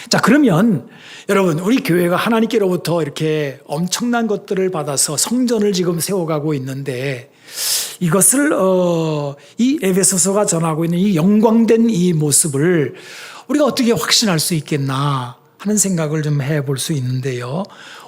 자, 그러면 여러분, 우리 교회가 하나님께로부터 이렇게 엄청난 것들을 받아서 성전을 지금 세워가고 있는데 이것을 이 에베소서가 전하고 있는 이 영광된 이 모습을 우리가 어떻게 확신할 수 있겠나 하는 생각을 좀 해볼 수 있는데요.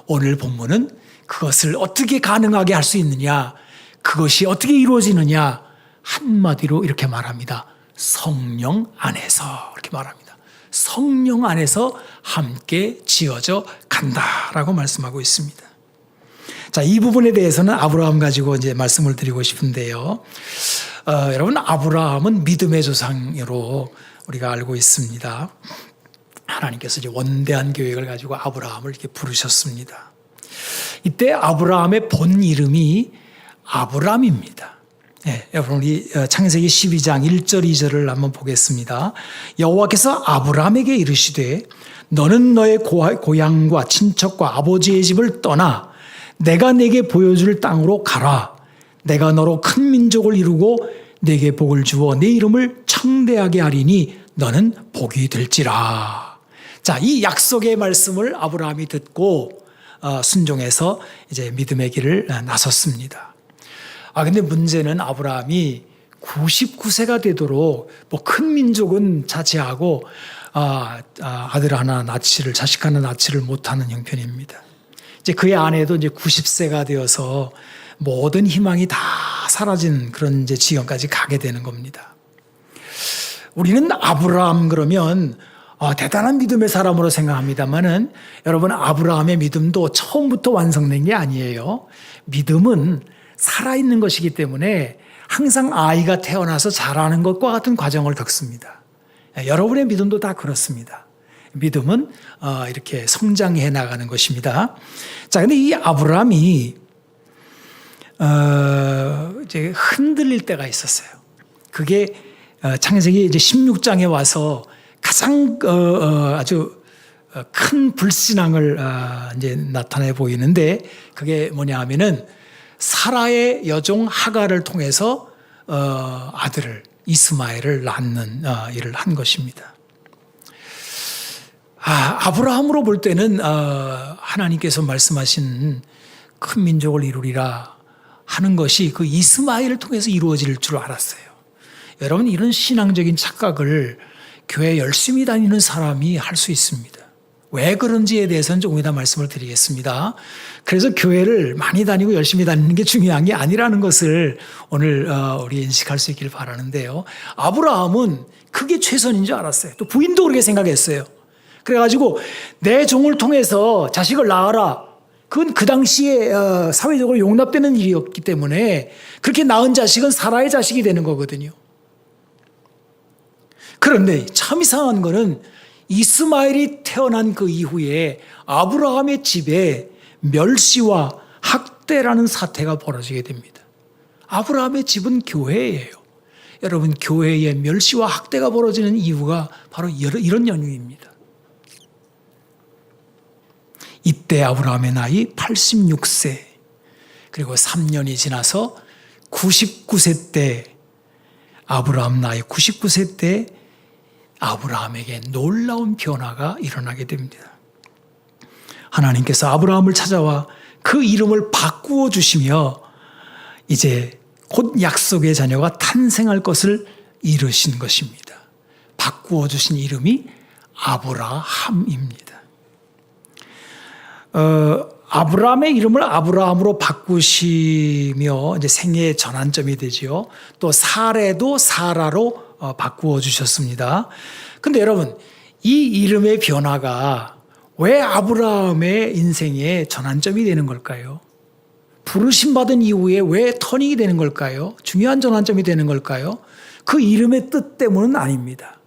오늘 본문은 그것을 어떻게 가능하게 할 수 있느냐, 그것이 어떻게 이루어지느냐 한마디로 이렇게 말합니다. 성령 안에서 이렇게 말합니다. 성령 안에서 함께 지어져 간다라고 말씀하고 있습니다. 자, 이 부분에 대해서는 아브라함 가지고 이제 말씀을 드리고 싶은데요. 여러분, 아브라함은 믿음의 조상으로 우리가 알고 있습니다. 하나님께서 이제 원대한 계획을 가지고 아브라함을 이렇게 부르셨습니다. 이때 아브라함의 본 이름이 아브람입니다. 네, 여러분 우리 창세기 12장 1절 2절을 한번 보겠습니다. 여호와께서 아브람에게 이르시되 너는 너의 고향과 친척과 아버지의 집을 떠나 내가 내게 보여줄 땅으로 가라. 내가 너로 큰 민족을 이루고 내게 복을 주어 내 이름을 창대하게 하리니 너는 복이 될지라. 자, 이 약속의 말씀을 아브라함이 듣고 순종해서 이제 믿음의 길을 나섰습니다. 근데 문제는 아브라함이 99세가 되도록 큰 민족은 자제하고 아들 하나 낳지를, 자식 하나 낳지를 못하는 형편입니다. 이제 그의 아내도 이제 90세가 되어서 모든 희망이 다 사라진 그런 이제 지경까지 가게 되는 겁니다. 우리는 아브라함 그러면 대단한 믿음의 사람으로 생각합니다만은 여러분, 아브라함의 믿음도 처음부터 완성된 게 아니에요. 믿음은 살아있는 것이기 때문에 항상 아이가 태어나서 자라는 것과 같은 과정을 겪습니다. 여러분의 믿음도 다 그렇습니다. 믿음은 이렇게 성장해 나가는 것입니다. 자, 근데 이 아브라함이 이제 흔들릴 때가 있었어요. 그게 창세기 이제 16장에 와서 가장 아주 큰 불신앙을 이제 나타내 보이는데 그게 뭐냐 하면은 사라의 여종 하갈을 통해서 아들을 이스마엘을 낳는 일을 한 것입니다. 아브라함으로 볼 때는 하나님께서 말씀하신 큰 민족을 이루리라 하는 것이 그 이스마엘을 통해서 이루어질 줄 알았어요. 여러분, 이런 신앙적인 착각을 교회 열심히 다니는 사람이 할 수 있습니다. 왜 그런지에 대해서는 조금 이따 말씀을 드리겠습니다. 그래서 교회를 많이 다니고 열심히 다니는 게 중요한 게 아니라는 것을 오늘 우리 인식할 수 있기를 바라는데요. 아브라함은 그게 최선인 줄 알았어요. 또 부인도 그렇게 생각했어요. 그래가지고 내 종을 통해서 자식을 낳아라. 그건 그 당시에 사회적으로 용납되는 일이었기 때문에 그렇게 낳은 자식은 사라의 자식이 되는 거거든요. 그런데 참 이상한 거는 이스마엘이 태어난 그 이후에 아브라함의 집에 멸시와 학대라는 사태가 벌어지게 됩니다. 아브라함의 집은 교회예요. 여러분, 교회에 멸시와 학대가 벌어지는 이유가 바로 이런 연유입니다. 이때 아브라함의 나이 86세, 그리고 3년이 지나서 99세 때, 아브라함 나이 99세 때 아브라함에게 놀라운 변화가 일어나게 됩니다. 하나님께서 아브라함을 찾아와 그 이름을 바꾸어 주시며 이제 곧 약속의 자녀가 탄생할 것을 이루신 것입니다. 바꾸어 주신 이름이 아브라함입니다. 아브라함의 이름을 아브라함으로 바꾸시며 이제 생애의 전환점이 되지요. 또 사레도 사라로 바꾸어 주셨습니다. 근데 여러분, 이 이름의 변화가 왜 아브라함의 인생의 전환점이 되는 걸까요? 부르심받은 이후에 왜 터닝이 되는 걸까요? 중요한 전환점이 되는 걸까요? 그 이름의 뜻 때문은 아닙니다.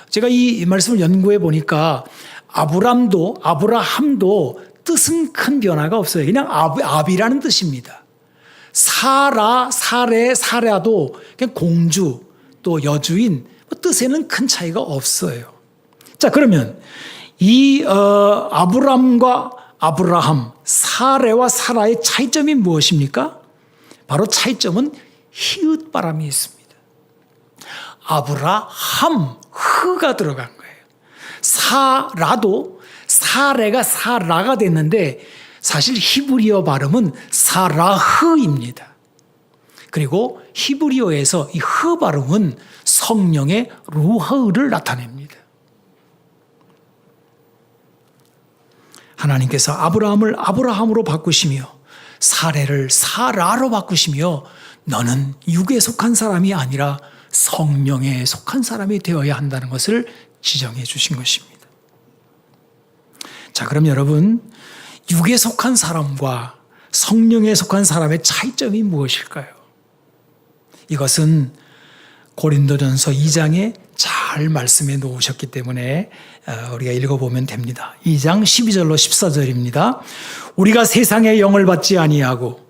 제가 이 말씀을 연구해 보니까 아브람도 아브라함도 뜻은 큰 변화가 없어요. 그냥 아비라는 뜻입니다. 사라, 사레, 사라도 그냥 공주 또 여주인 뜻에는 큰 차이가 없어요. 자, 그러면 이 아브람과 아브라함, 사레와 사라의 차이점이 무엇입니까? 바로 차이점은 히읗바람이 있습니다. 아브라함, 흐가 들어간 거예요. 사라도 사레가 사라가 됐는데 사실 히브리어 발음은 사라흐입니다. 그리고 히브리어에서 이 흐 발음은 성령의 루하를 나타냅니다. 하나님께서 아브라함을 아브라함으로 바꾸시며 사레를 사라로 바꾸시며 너는 육에 속한 사람이 아니라 성령에 속한 사람이 되어야 한다는 것을 지정해 주신 것입니다. 자, 그럼 여러분, 육에 속한 사람과 성령에 속한 사람의 차이점이 무엇일까요? 이것은 고린도전서 2장에 잘 말씀해 놓으셨기 때문에 우리가 읽어보면 됩니다. 2장 12절로 14절입니다. 우리가 세상의 영을 받지 아니하고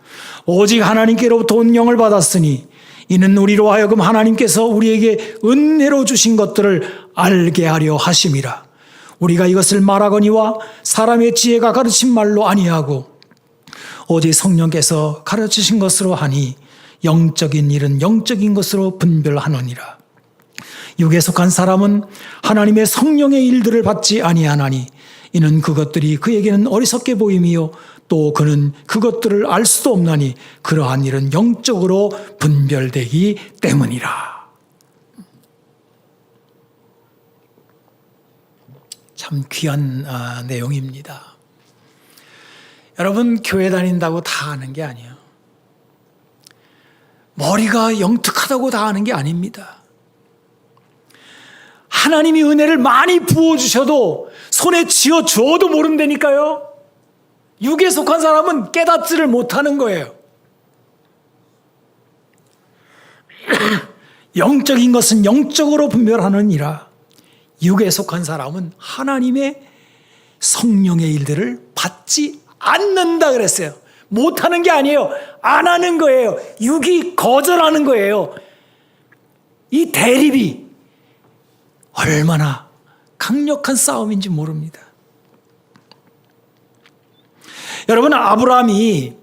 오직 하나님께로부터 온 영을 받았으니 이는 우리로 하여금 하나님께서 우리에게 은혜로 주신 것들을 알게 하려 하심이라. 우리가 이것을 말하거니와 사람의 지혜가 가르친 말로 아니하고 오직 성령께서 가르치신 것으로 하니 영적인 일은 영적인 것으로 분별하노니라. 육에 속한 사람은 하나님의 성령의 일들을 받지 아니하나니 이는 그것들이 그에게는 어리석게 보임이요 또 그는 그것들을 알 수도 없나니 그러한 일은 영적으로 분별되기 때문이라. 참 귀한 내용입니다. 여러분, 교회 다닌다고 다 아는 게 아니에요. 머리가 영특하다고 다 아는 게 아닙니다. 하나님이 은혜를 많이 부어주셔도 손에 쥐어주어도 모른다니까요. 육에 속한 사람은 깨닫지를 못하는 거예요. 영적인 것은 영적으로 분별하느니라. 육에 속한 사람은 하나님의 성령의 일들을 받지 않는다 그랬어요. 못하는 게 아니에요. 안 하는 거예요. 육이 거절하는 거예요. 이 대립이 얼마나 강력한 싸움인지 모릅니다. 여러분, 아브라함이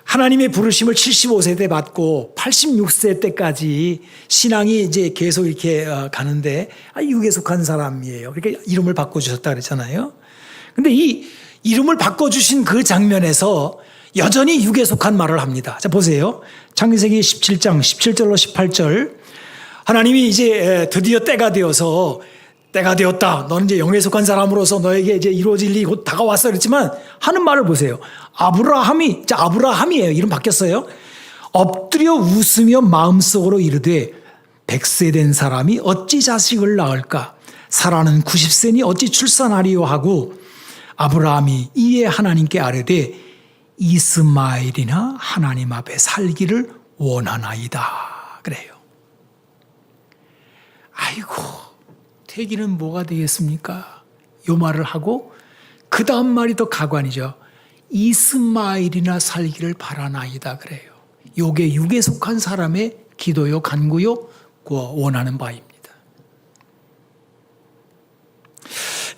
하나님의 부르심을 75세 때 받고 86세 때까지 신앙이 이제 계속 이렇게 가는데 육에 속한 사람이에요. 그러니까 이름을 바꿔주셨다 그랬잖아요. 근데 이 이름을 바꿔주신 그 장면에서 여전히 육에 속한 말을 합니다. 자, 보세요. 창세기 17장 17절로 18절. 하나님이 이제 드디어 때가 되어서 때가 되었다. 너는 이제 영에 속한 사람으로서 너에게 이제 이루어질 일이 곧 다가왔어 그랬지만 하는 말을 보세요. 아브라함이에요. 이름 바뀌었어요. 엎드려 웃으며 마음속으로 이르되 100세 된 사람이 어찌 자식을 낳을까? 사라는 90세니 어찌 출산하리요 하고 아브라함이 이에 하나님께 아뢰되 이스마엘이나 하나님 앞에 살기를 원하나이다. 그래요. 아이고, 태기는 뭐가 되겠습니까? 요 말을 하고 그 다음 말이 더 가관이죠. 이스마엘이나 살기를 바라나이다. 그래요. 요게 육에 속한 사람의 기도요, 간구요, 원하는 바입니다.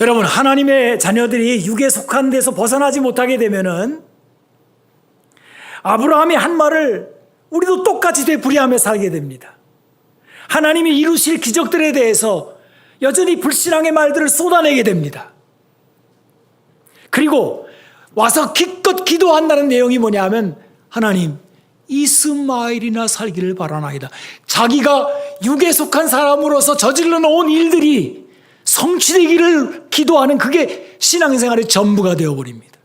여러분, 하나님의 자녀들이 육에 속한 데서 벗어나지 못하게 되면은 아브라함이 한 말을 우리도 똑같이 되풀이하며 살게 됩니다. 하나님이 이루실 기적들에 대해서 여전히 불신앙의 말들을 쏟아내게 됩니다. 그리고 와서 기껏 기도한다는 내용이 뭐냐면 하나님, 이스마엘이나 살기를 바라나이다. 자기가 육에 속한 사람으로서 저질러 놓은 일들이 성취되기를 기도하는 그게 신앙생활의 전부가 되어버립니다.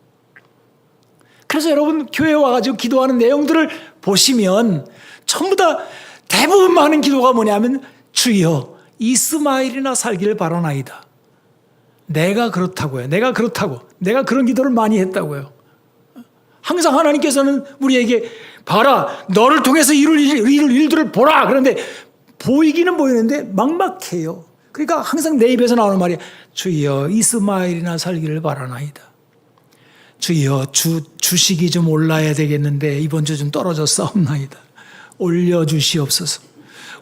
그래서 여러분, 교회에 와가지고 기도하는 내용들을 보시면 전부 다 대부분 많은 기도가 뭐냐면 주여 이스마엘이나 살기를 바라나이다. 내가 그렇다고요. 내가 그런 기도를 많이 했다고요. 항상 하나님께서는 우리에게 봐라, 너를 통해서 이룰 일들을 보라. 그런데 보이기는 보이는데 막막해요. 그러니까 항상 내 입에서 나오는 말이 주여 이스마엘이나 살기를 바라나이다. 주여 주식이 좀 올라야 되겠는데 이번 주 좀 떨어졌사옵나이다. 올려주시옵소서.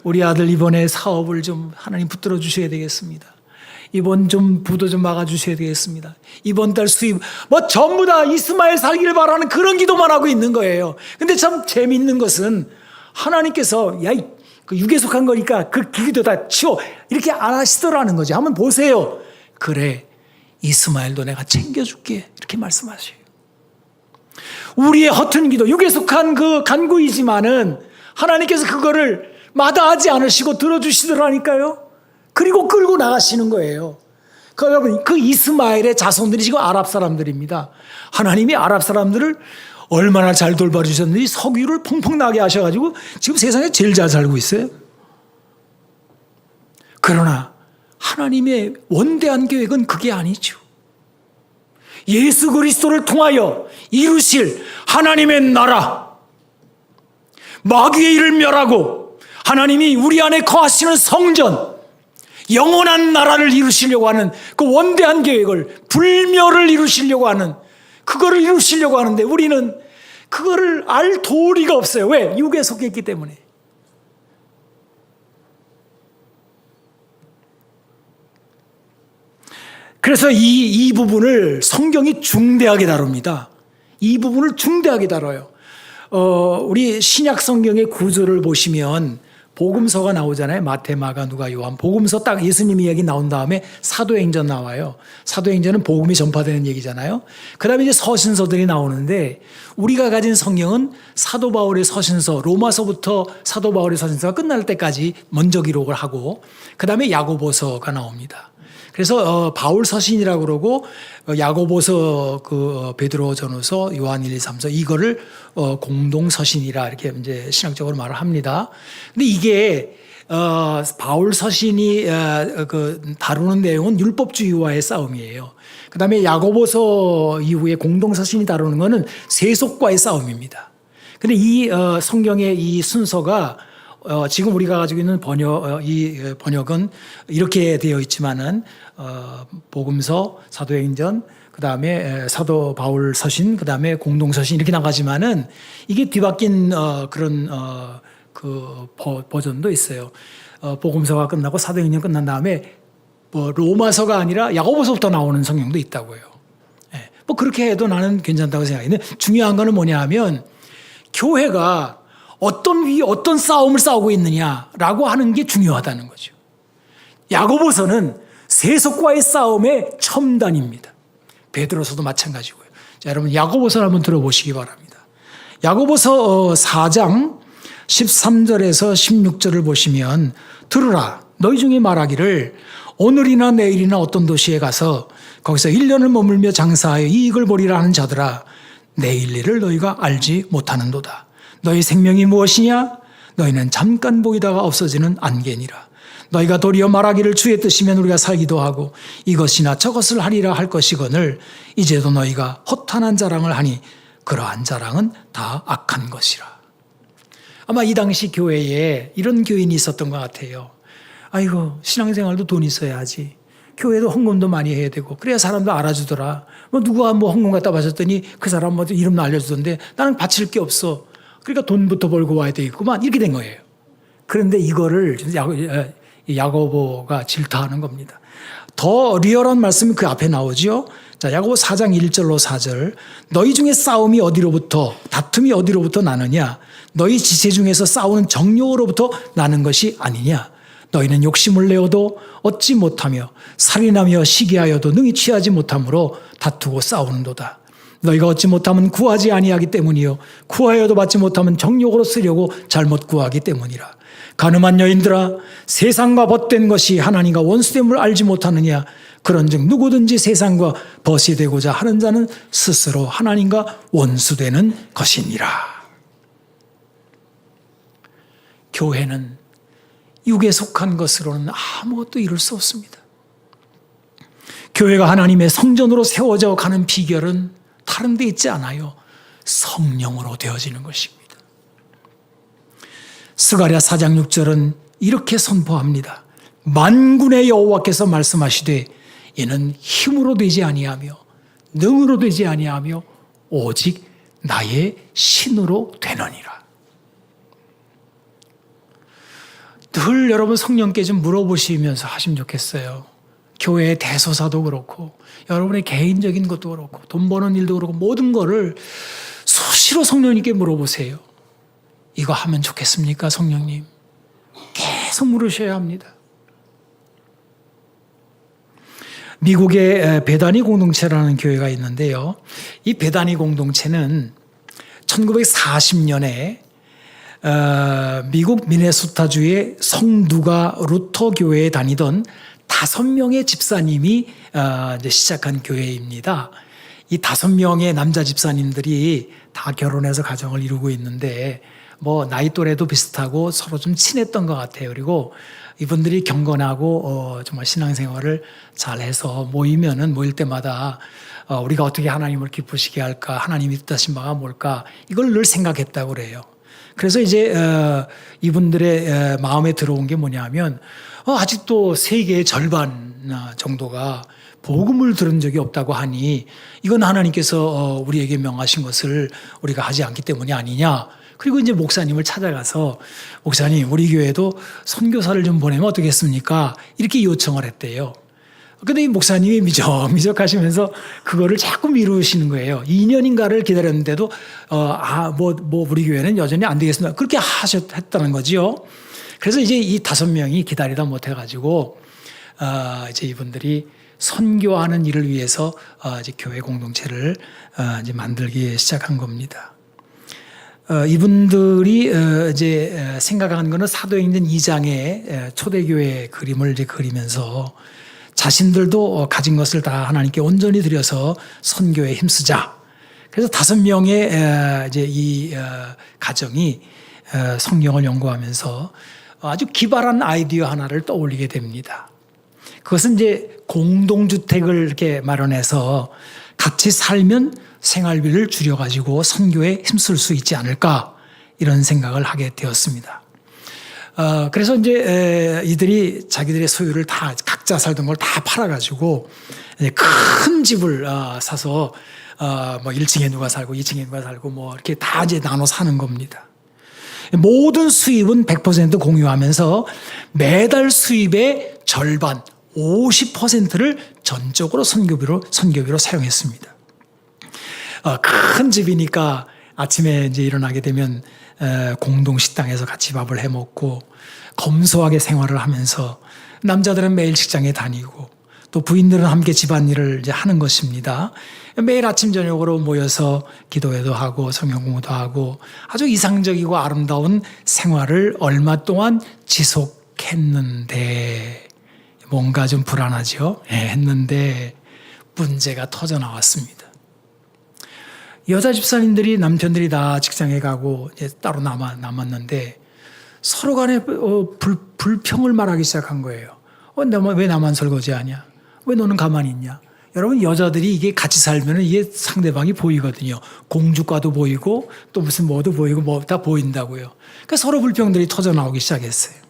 우리 아들 이번에 사업을 좀 하나님 붙들어 주셔야 되겠습니다. 이번 좀 부도 좀 막아주셔야 되겠습니다. 이번 달 수입 전부 다 이스마엘 살기를 바라는 그런 기도만 하고 있는 거예요. 근데 참 재미있는 것은 하나님께서 그 육에 속한 거니까 그 기도 다 치워 이렇게 안 하시더라는 거죠. 한번 보세요. 그래 이스마엘도 내가 챙겨줄게 이렇게 말씀하셔요. 우리의 허튼 기도, 육에 속한 그 간구이지만은 하나님께서 그거를 마다하지 않으시고 들어주시더라니까요. 그리고 끌고 나가시는 거예요. 여러분, 그 이스마엘의 자손들이 지금 아랍 사람들입니다. 하나님이 아랍 사람들을 얼마나 잘 돌봐주셨는지 석유를 펑펑 나게 하셔가지고 지금 세상에 제일 잘 살고 있어요. 그러나 하나님의 원대한 계획은 그게 아니죠. 예수 그리스도를 통하여 이루실 하나님의 나라, 마귀의 일을 멸하고 하나님이 우리 안에 거하시는 성전, 영원한 나라를 이루시려고 하는 그 원대한 계획을, 불멸을 이루시려고 하는, 그거를 이루시려고 하는데 우리는 그거를 알 도리가 없어요. 왜? 육에 속해 있기 때문에. 그래서 이 부분을 성경이 중대하게 다룹니다. 이 부분을 중대하게 다뤄요. 우리 신약 성경의 구조를 보시면 복음서가 나오잖아요. 마태, 마가, 누가, 요한. 복음서 딱 예수님 이야기 나온 다음에 사도행전 나와요. 사도행전은 복음이 전파되는 얘기잖아요. 그 다음에 이제 서신서들이 나오는데 우리가 가진 성경은 사도 바울의 서신서, 로마서부터 사도 바울의 서신서가 끝날 때까지 먼저 기록을 하고 그 다음에 야고보서가 나옵니다. 그래서 바울 서신이라고 그러고 야고보서, 베드로 전후서, 요한 1, 2, 3서 이거를 공동 서신이라 이렇게 이제 신학적으로 말을 합니다. 근데 이게 바울 서신이 다루는 내용은 율법주의와의 싸움이에요. 그다음에 야고보서 이후에 공동 서신이 다루는 것은 세속과의 싸움입니다. 근데 이 성경의 이 순서가 지금 우리가 가지고 있는 이 번역은 이렇게 되어 있지만은 복음서, 사도행전, 그 다음에 사도 바울 서신, 그 다음에 공동 서신 이렇게 나가지만은 이게 뒤바뀐 그런 그 버전도 있어요. 복음서가 끝나고 사도행전 끝난 다음에 로마서가 아니라 야고보서부터 나오는 성경도 있다고요. 예. 그렇게 해도 나는 괜찮다고 생각해요. 중요한 거는 뭐냐 하면 교회가 어떤 싸움을 싸우고 있느냐라고 하는 게 중요하다는 거죠. 야고보서는 세속과의 싸움의 첨단입니다. 베드로서도 마찬가지고요. 자, 여러분 야고보서를 한번 들어보시기 바랍니다. 야고보서 4장 13절에서 16절을 보시면 들으라 너희 중에 말하기를 오늘이나 내일이나 어떤 도시에 가서 거기서 1년을 머물며 장사하여 이익을 보리라 하는 자들아 내일 일을 너희가 알지 못하는도다. 너희 생명이 무엇이냐? 너희는 잠깐 보이다가 없어지는 안개니라. 너희가 도리어 말하기를 주의 뜻이면 우리가 살기도 하고 이것이나 저것을 하리라 할 것이거늘 이제도 너희가 허탄한 자랑을 하니 그러한 자랑은 다 악한 것이라. 아마 이 당시 교회에 이런 교인이 있었던 것 같아요. 아이고 신앙생활도 돈 있어야 하지. 교회도 헌금도 많이 해야 되고 그래야 사람도 알아주더라. 누가 헌금 갖다 바쳤더니 그 사람 이름도 알려주던데 나는 바칠 게 없어. 그러니까 돈부터 벌고 와야 되겠구만. 이렇게 된 거예요. 그런데 이거를 야고보가 질타하는 겁니다. 더 리얼한 말씀이 그 앞에 나오죠. 자, 야고보 4장 1절로 4절. 너희 중에 싸움이 어디로부터, 다툼이 어디로부터 나느냐? 너희 지체 중에서 싸우는 정욕으로부터 나는 것이 아니냐? 너희는 욕심을 내어도 얻지 못하며 살인하며 시기하여도 능히 취하지 못함으로 다투고 싸우는도다. 너희가 얻지 못하면 구하지 아니하기 때문이요 구하여도 받지 못하면 정욕으로 쓰려고 잘못 구하기 때문이라. 가늠한 여인들아 세상과 벗된 것이 하나님과 원수됨을 알지 못하느냐. 그런즉 누구든지 세상과 벗이 되고자 하는 자는 스스로 하나님과 원수되는 것이니라. 교회는 육에 속한 것으로는 아무것도 이룰 수 없습니다. 교회가 하나님의 성전으로 세워져 가는 비결은 다른 데 있지 않아요. 성령으로 되어지는 것입니다. 스가랴 4장 6절은 이렇게 선포합니다. 만군의 여호와께서 말씀하시되 이는 힘으로 되지 아니하며 능으로 되지 아니하며 오직 나의 신으로 되느니라. 늘 여러분 성령께 좀 물어보시면서 하시면 좋겠어요. 교회의 대소사도 그렇고 여러분의 개인적인 것도 그렇고 돈 버는 일도 그렇고 모든 거를 수시로 성령님께 물어보세요. 이거 하면 좋겠습니까, 성령님? 계속 물으셔야 합니다. 미국의 베다니 공동체라는 교회가 있는데요. 이 베다니 공동체는 1940년에 미국 미네소타주의 성누가 루터 교회에 다니던 5명의 집사님이 이제 시작한 교회입니다. 이 5명의 남자 집사님들이 다 결혼해서 가정을 이루고 있는데 뭐 나이 또래도 비슷하고 서로 좀 친했던 것 같아요. 그리고 이분들이 경건하고 정말 신앙생활을 잘해서 모일 때마다 우리가 어떻게 하나님을 기쁘시게 할까, 하나님이 뜻하신 바가 뭘까, 이걸 늘 생각했다고 그래요. 그래서 이제 이분들의 마음에 들어온 게 뭐냐면 아직도 세계의 절반 정도가 복음을 들은 적이 없다고 하니 이건 하나님께서 우리에게 명하신 것을 우리가 하지 않기 때문이 아니냐. 그리고 이제 목사님을 찾아가서 목사님 우리 교회도 선교사를 좀 보내면 어떻겠습니까? 이렇게 요청을 했대요. 근데 이 목사님이 미적미적 하시면서 그거를 자꾸 미루시는 거예요. 2년인가를 기다렸는데도 우리 교회는 여전히 안 되겠습니다. 그렇게 했다는 거지요. 그래서 이제 이 5명이 기다리다 못해가지고 이제 이분들이 선교하는 일을 위해서 이제 교회 공동체를 이제 만들기 시작한 겁니다. 이분들이 이제 생각한 거는 사도행전 2장의 초대교회 그림을 이제 그리면서 자신들도 가진 것을 다 하나님께 온전히 드려서 선교에 힘쓰자. 그래서 5명의 이제 이 가정이 성경을 연구하면서 아주 기발한 아이디어 하나를 떠올리게 됩니다. 그것은 이제 공동주택을 이렇게 마련해서 같이 살면 생활비를 줄여가지고 선교에 힘쓸 수 있지 않을까 이런 생각을 하게 되었습니다. 그래서 이제 이들이 자기들의 소유를 다 각자 살던 걸 다 팔아가지고 큰 집을 사서 뭐 1층에 누가 살고 2층에 누가 살고 뭐 이렇게 다 이제 나눠 사는 겁니다. 모든 수입은 100% 공유하면서 매달 수입의 절반 50%를 전적으로 선교비로 사용했습니다. 큰 집이니까 아침에 이제 일어나게 되면 공동 식당에서 같이 밥을 해 먹고 검소하게 생활을 하면서 남자들은 매일 직장에 다니고 또 부인들은 함께 집안일을 이제 하는 것입니다. 매일 아침 저녁으로 모여서 기도회도 하고 성경 공부도 하고 아주 이상적이고 아름다운 생활을 얼마 동안 지속했는데 뭔가 좀 불안하죠. 했는데 문제가 터져 나왔습니다. 여자 집사님들이 남편들이 다 직장에 가고 이제 따로 남았는데 서로 간에 불평을 말하기 시작한 거예요. 왜 나만 설거지하냐? 왜 너는 가만히 있냐? 여러분 여자들이 이게 같이 살면 이게 상대방이 보이거든요. 공주과도 보이고 또 무슨 뭐도 보이고 뭐 다 보인다고요. 그러니까 서로 불평들이 터져 나오기 시작했어요.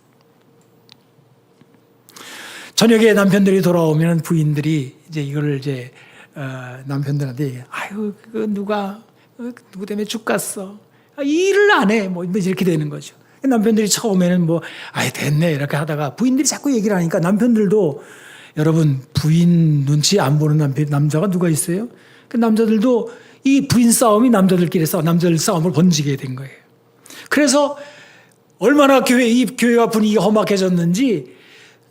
저녁에 남편들이 돌아오면 부인들이 이제 이거를 이제 남편들한테 아유 누구 때문에 죽 갔어? 일을 안 해. 뭐 이렇게 되는 거죠. 남편들이 처음에는 아이 됐네 이렇게 하다가 부인들이 자꾸 얘기를 하니까 남편들도 여러분 부인 눈치 안 보는 남자가 누가 있어요? 그 남자들도 이 부인 싸움이 남자들 싸움을 번지게 된 거예요. 그래서 얼마나 이 교회가 분위기가 험악해졌는지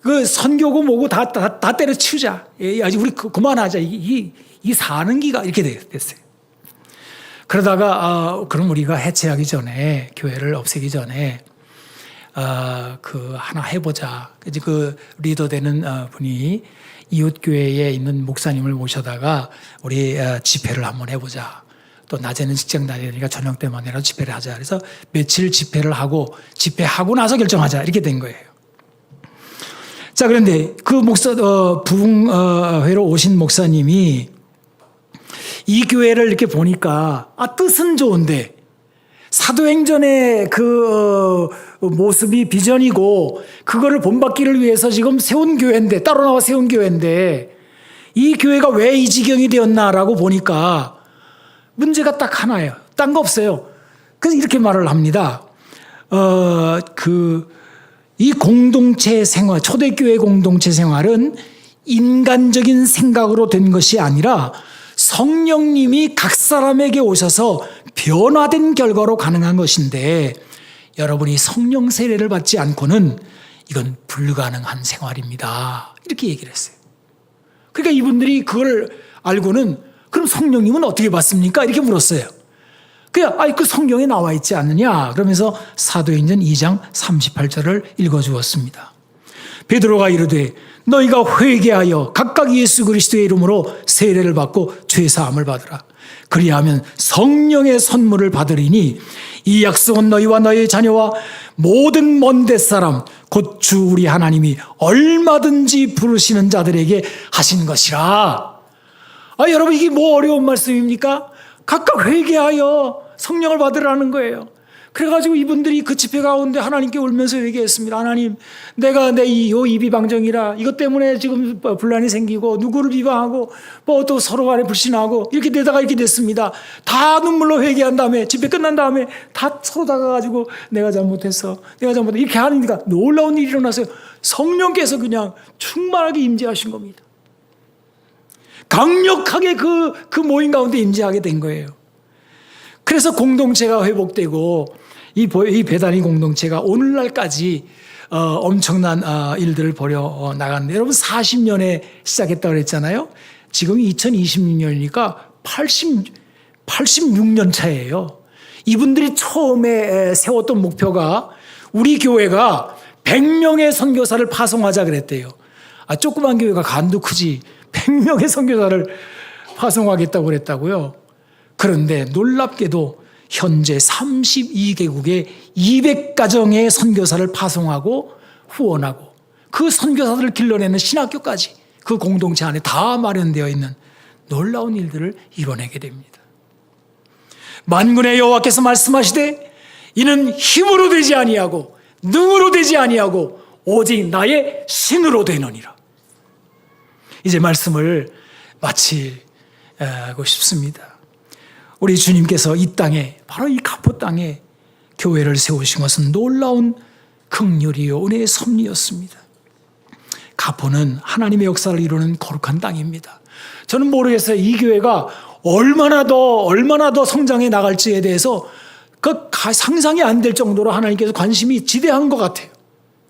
그 선교고 뭐고 다 때려치우자. 아직 우리 그만하자. 이 사는 기가 이렇게 됐어요. 그러다가 그럼 우리가 해체하기 전에 교회를 없애기 전에 하나 해보자. 이제 그 리더 되는 분이 이웃 교회에 있는 목사님을 모셔다가 우리 집회를 한번 해보자. 또 낮에는 직장 다니니까 저녁 때만이라도 집회를 하자. 그래서 며칠 집회를 하고 집회하고 나서 결정하자. 이렇게 된 거예요. 자, 그런데 그 부흥회로 오신 목사님이 이 교회를 이렇게 보니까 뜻은 좋은데 사도행전의 그 모습이 비전이고 그거를 본받기를 위해서 지금 세운 교회인데, 따로 나와 세운 교회인데 이 교회가 왜 이 지경이 되었나라고 보니까 문제가 딱 하나예요. 딴 거 없어요. 그래서 이렇게 말을 합니다. 이 공동체 생활, 초대교회 공동체 생활은 인간적인 생각으로 된 것이 아니라 성령님이 각 사람에게 오셔서 변화된 결과로 가능한 것인데, 여러분이 성령 세례를 받지 않고는 이건 불가능한 생활입니다. 이렇게 얘기를 했어요. 그러니까 이분들이 그걸 알고는 그럼 성령님은 어떻게 받습니까? 이렇게 물었어요. 그 성경에 나와 있지 않느냐? 그러면서 사도행전 2장 38절을 읽어주었습니다. 베드로가 이르되 너희가 회개하여 각각 예수 그리스도의 이름으로 세례를 받고 죄사함을 받으라. 그리하면 성령의 선물을 받으리니 이 약속은 너희와 너희 자녀와 모든 먼 데 사람 곧 주 우리 하나님이 얼마든지 부르시는 자들에게 하신 것이라. 여러분, 이게 뭐 어려운 말씀입니까? 각각 회개하여 성령을 받으라는 거예요. 그래가지고 이분들이 그 집회 가운데 하나님께 울면서 얘기했습니다. 하나님, 내가 요 이비방정이라 이것 때문에 지금 분란이 생기고 누구를 비방하고 또 서로 간에 불신하고 이렇게 되다가 이렇게 됐습니다. 다 눈물로 회개한 다음에 집회 끝난 다음에 다 서로 다가가지고 내가 잘못했어. 이렇게 하니까 놀라운 일이 일어났어요. 성령께서 그냥 충만하게 임재하신 겁니다. 강력하게 그 모임 가운데 임재하게 된 거예요. 그래서 공동체가 회복되고 이 베다니 공동체가 오늘날까지 엄청난 일들을 벌여 나갔는데, 여러분 40년에 시작했다고 그랬잖아요. 지금 2026년이니까 86년 차예요. 이분들이 처음에 세웠던 목표가 우리 교회가 100명의 선교사를 파송하자 그랬대요. 조그만 교회가 간도 크지 100명의 선교사를 파송하겠다고 그랬다고요. 그런데 놀랍게도 현재 32개국에 200가정의 선교사를 파송하고 후원하고 그 선교사들을 길러내는 신학교까지 그 공동체 안에 다 마련되어 있는 놀라운 일들을 이뤄내게 됩니다. 만군의 여호와께서 말씀하시되 이는 힘으로 되지 아니하고 능으로 되지 아니하고 오직 나의 신으로 되느니라. 이제 말씀을 마치고 싶습니다. 우리 주님께서 이 땅에, 바로 이 가포 땅에 교회를 세우신 것은 놀라운 긍휼이요 은혜의 섭리였습니다. 가포는 하나님의 역사를 이루는 거룩한 땅입니다. 저는 모르겠어요. 이 교회가 얼마나 더 성장해 나갈지에 대해서 상상이 안 될 정도로 하나님께서 관심이 지대한 것 같아요.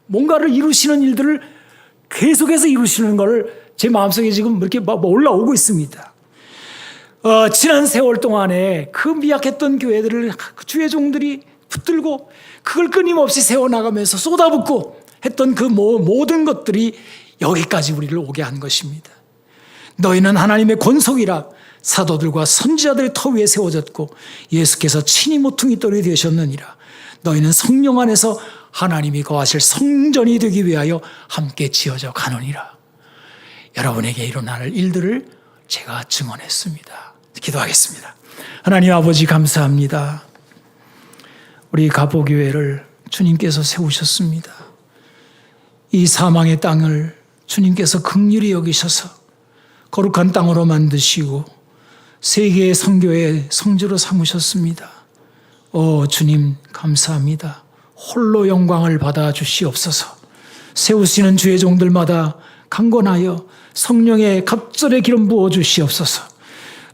뭔가를 이루시는 일들을 계속해서 이루시는 것을 제 마음속에 지금 이렇게 올라오고 있습니다. 지난 세월 동안에 그 미약했던 교회들을 주의 종들이 붙들고 그걸 끊임없이 세워나가면서 쏟아붓고 했던 그 모든 것들이 여기까지 우리를 오게 한 것입니다. 너희는 하나님의 권속이라 사도들과 선지자들의 터 위에 세워졌고 예수께서 친히 모퉁이 돌이 되셨느니라. 너희는 성령 안에서 하나님이 거하실 성전이 되기 위하여 함께 지어져 가느니라. 여러분에게 일어날 일들을 제가 증언했습니다. 기도하겠습니다. 하나님 아버지 감사합니다. 우리 가보교회를 주님께서 세우셨습니다. 이 사망의 땅을 주님께서 긍휼히 여기셔서 거룩한 땅으로 만드시고 세계의 선교의 성지로 삼으셨습니다. 주님 감사합니다. 홀로 영광을 받아 주시옵소서. 세우시는 주의 종들마다 강건하여 성령의 갑절의 기름 부어 주시옵소서.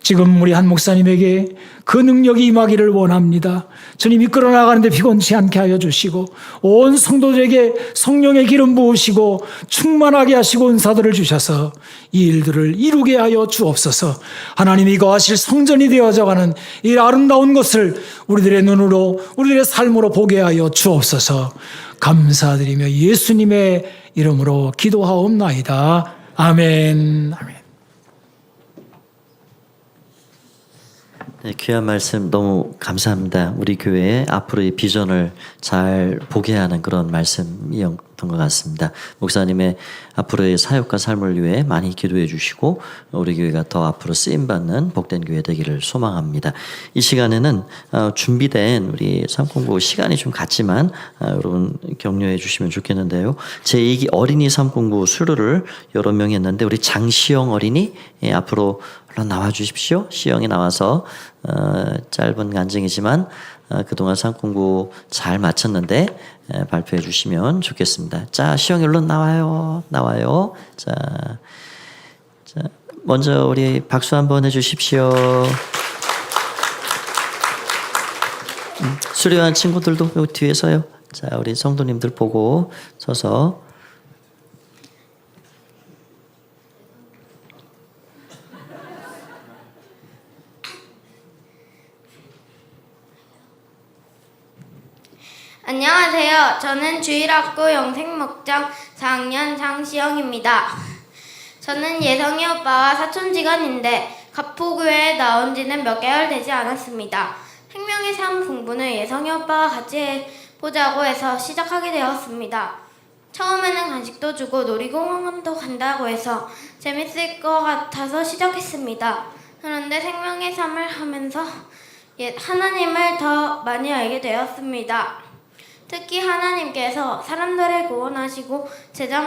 지금 우리 한 목사님에게 그 능력이 임하기를 원합니다. 주님 이끌어 나가는데 피곤치 않게 하여 주시고 온 성도들에게 성령의 기름 부으시고 충만하게 하시고 은사들을 주셔서 이 일들을 이루게 하여 주옵소서. 하나님이 거하실 성전이 되어져가는 이 아름다운 것을 우리들의 눈으로 우리들의 삶으로 보게 하여 주옵소서. 감사드리며 예수님의 이름으로 기도하옵나이다. 아멘. 아멘. 네, 귀한 말씀 너무 감사합니다. 우리 교회의 앞으로의 비전을 잘 보게 하는 그런 말씀이었던 것 같습니다. 목사님의 앞으로의 사역과 삶을 위해 많이 기도해 주시고 우리 교회가 더 앞으로 쓰임받는 복된 교회 되기를 소망합니다. 이 시간에는 준비된 우리 삼공부 시간이 좀 같지만 여러분 격려해 주시면 좋겠는데요. 제2기 어린이 삼공부 수료를 여러 명이 했는데 우리 장시영 어린이 앞으로 나와 주십시오. 시영이 나와서 짧은 간증이지만 그동안 삼공부 잘 마쳤는데 발표해 주시면 좋겠습니다. 자, 시영이 얼른 나와요. 자, 먼저 우리 박수 한번 해주십시오. 수료한 친구들도 여기 뒤에 서요. 자, 우리 성도님들 보고 서서. 안녕하세요. 저는 주일학교 영생목장 4학년 장시영입니다. 저는 예성이 오빠와 사촌지간인데 갑포교회에 나온 지는 몇 개월 되지 않았습니다. 생명의 삶 공부는 예성이 오빠와 같이 해보자고 해서 시작하게 되었습니다. 처음에는 간식도 주고 놀이공원도 간다고 해서 재밌을 것 같아서 시작했습니다. 그런데 생명의 삶을 하면서 하나님을 더 많이 알게 되었습니다. 특히 하나님께서 사람들을 구원하시고 제자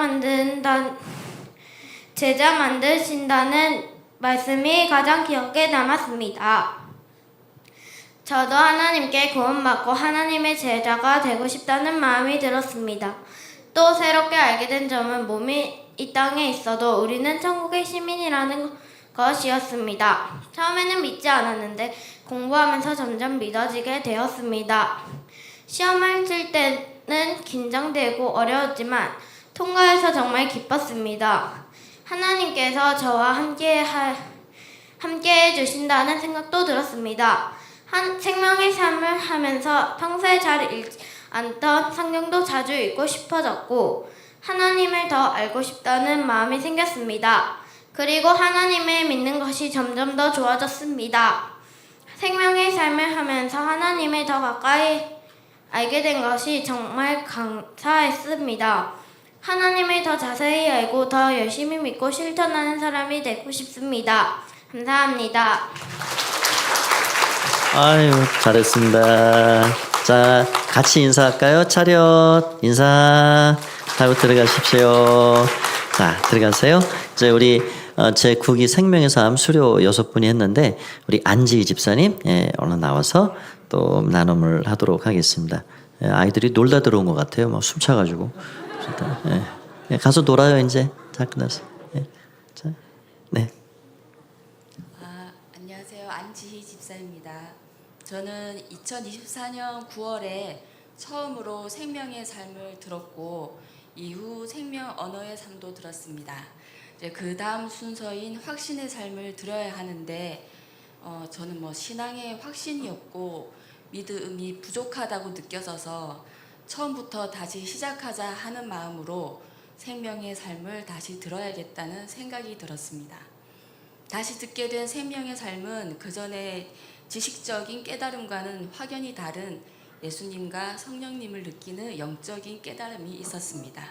만드신다는 말씀이 가장 기억에 남았습니다. 저도 하나님께 구원받고 하나님의 제자가 되고 싶다는 마음이 들었습니다. 또 새롭게 알게 된 점은 몸이 이 땅에 있어도 우리는 천국의 시민이라는 것이었습니다. 처음에는 믿지 않았는데 공부하면서 점점 믿어지게 되었습니다. 시험을 칠 때는 긴장되고 어려웠지만 통과해서 정말 기뻤습니다. 하나님께서 저와 함께해 주신다는 생각도 들었습니다. 생명의 삶을 하면서 평소에 잘 읽지 않던 성경도 자주 읽고 싶어졌고 하나님을 더 알고 싶다는 마음이 생겼습니다. 그리고 하나님을 믿는 것이 점점 더 좋아졌습니다. 생명의 삶을 하면서 하나님을 더 가까이 알게 된 것이 정말 감사했습니다. 하나님을 더 자세히 알고 더 열심히 믿고 실천하는 사람이 되고 싶습니다. 감사합니다. 아유, 잘했습니다. 자, 같이 인사할까요? 차렷 인사 하고 들어가십시오. 자, 들어가세요. 이제 우리 제9기 생명의 삶 수료 6분이 했는데 우리 안지희 집사님 얼른 나와서 또 나눔을 하도록 하겠습니다. 아이들이 놀다 들어온 것 같아요. 막 숨차가지고. 가서 놀아요 이제. 다 끝났어. 자, 네. 안녕하세요. 안지희 집사입니다. 저는 2024년 9월에 처음으로 생명의 삶을 들었고 이후 생명 언어의 삶도 들었습니다. 이제 그 다음 순서인 확신의 삶을 들어야 하는데 저는 신앙의 확신이 없고 믿음이 부족하다고 느껴져서 처음부터 다시 시작하자 하는 마음으로 생명의 삶을 다시 들어야겠다는 생각이 들었습니다. 다시 듣게 된 생명의 삶은 그전에 지식적인 깨달음과는 확연히 다른 예수님과 성령님을 느끼는 영적인 깨달음이 있었습니다.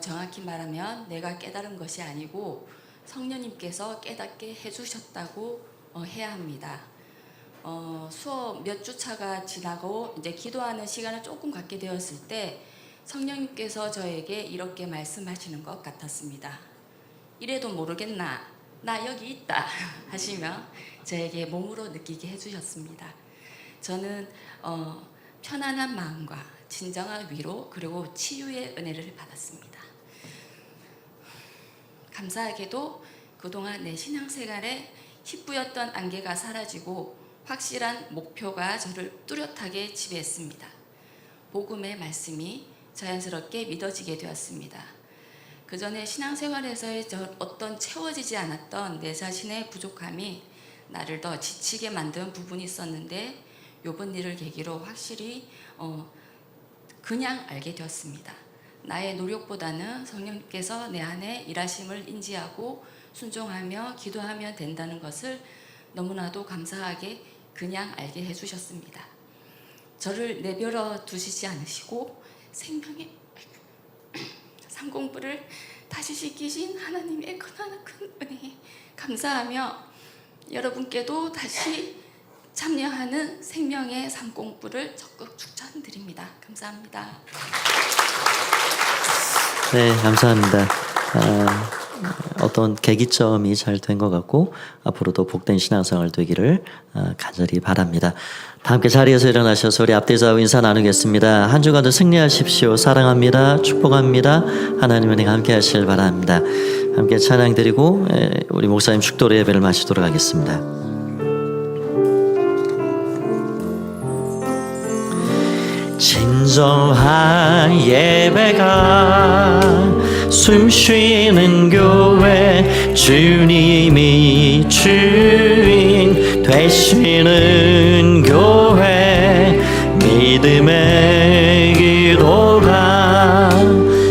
정확히 말하면 내가 깨달은 것이 아니고 성령님께서 깨닫게 해주셨다고 해야 합니다. 수업 몇 주차가 지나고 이제 기도하는 시간을 조금 갖게 되었을 때 성령님께서 저에게 이렇게 말씀하시는 것 같았습니다. 이래도 모르겠나? 나 여기 있다 하시며 저에게 몸으로 느끼게 해주셨습니다. 저는 편안한 마음과 진정한 위로 그리고 치유의 은혜를 받았습니다. 감사하게도 그동안 내 신앙생활에 희뿌였던 안개가 사라지고 확실한 목표가 저를 뚜렷하게 지배했습니다. 복음의 말씀이 자연스럽게 믿어지게 되었습니다. 그전에 신앙생활에서의 어떤 채워지지 않았던 내 자신의 부족함이 나를 더 지치게 만든 부분이 있었는데 요번 일을 계기로 확실히 그냥 알게 되었습니다. 나의 노력보다는 성령님께서 내 안에 일하심을 인지하고 순종하며 기도하면 된다는 것을 너무나도 감사하게 그냥 알게 해주셨습니다. 저를 내버려 두시지 않으시고 삼공부를 다시 시키신 하나님의 큰 은혜에 감사하며 여러분께도 다시 참여하는 생명의 삼공부를 적극 추천드립니다. 감사합니다. 네, 감사합니다. 어떤 계기점이 잘 된 것 같고 앞으로도 복된 신앙생활 되기를 간절히 바랍니다. 다 함께 자리에서 일어나셔서 우리 앞뒤좌우 인사 나누겠습니다. 한 주간도 승리하십시오. 사랑합니다. 축복합니다. 하나님 은혜가 함께 하시길 바랍니다. 함께 찬양 드리고 우리 목사님 축도로 예배를 마치도록 하겠습니다. 진정한 예배가 숨쉬는 교회, 주님이 주인 되시는 교회, 믿음의 기도가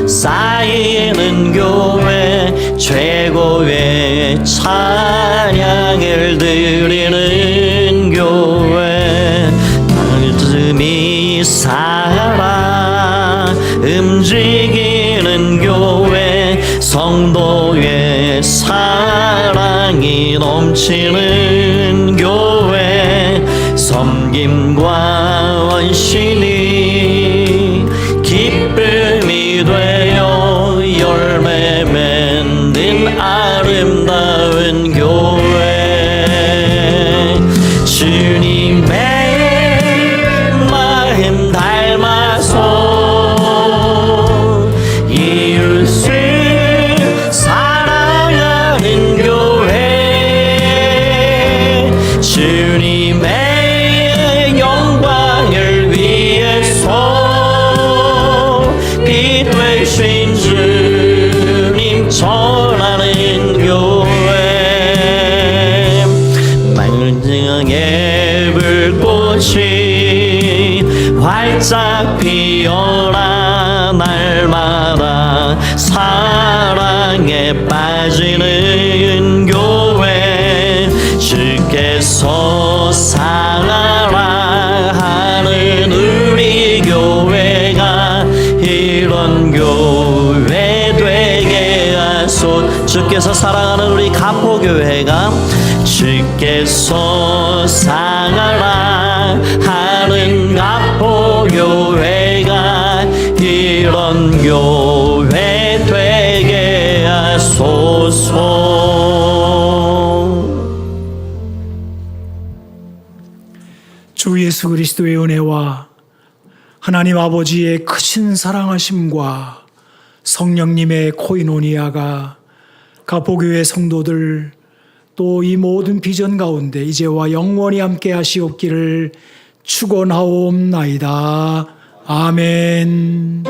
쌓이는 교회, 최고의 찬양을 드리는 교회, 믿음이 살아 움직이는 교회, 성도의 사랑이 넘치는 교회, 섬김과 헌신이 기쁨이 되어 열매 맺는 아름다운 교회, 주님의 마음 닮아서 이웃을 사랑하는 교회, 주님의 영광을 위해서 빛 되신 주님 전하는 교회, 만능의 불꽃이 활짝 피어나 날마다 사랑에 빠지는 교회, 주께서 사랑하라 하는 우리 교회가 이런 교회 되게 하소서. 주께서 사랑하는 우리 가포교회가 주께서 사랑하라 하는 가포교회가 이런 교회 되게 하소서. 주 예수 그리스도의 은혜와 하나님 아버지의 크신 사랑하심과 성령님의 코이노니아가 가포교회 성도들 또 이 모든 비전 가운데 이제와 영원히 함께 하시옵기를 축원하옵나이다. 아멘.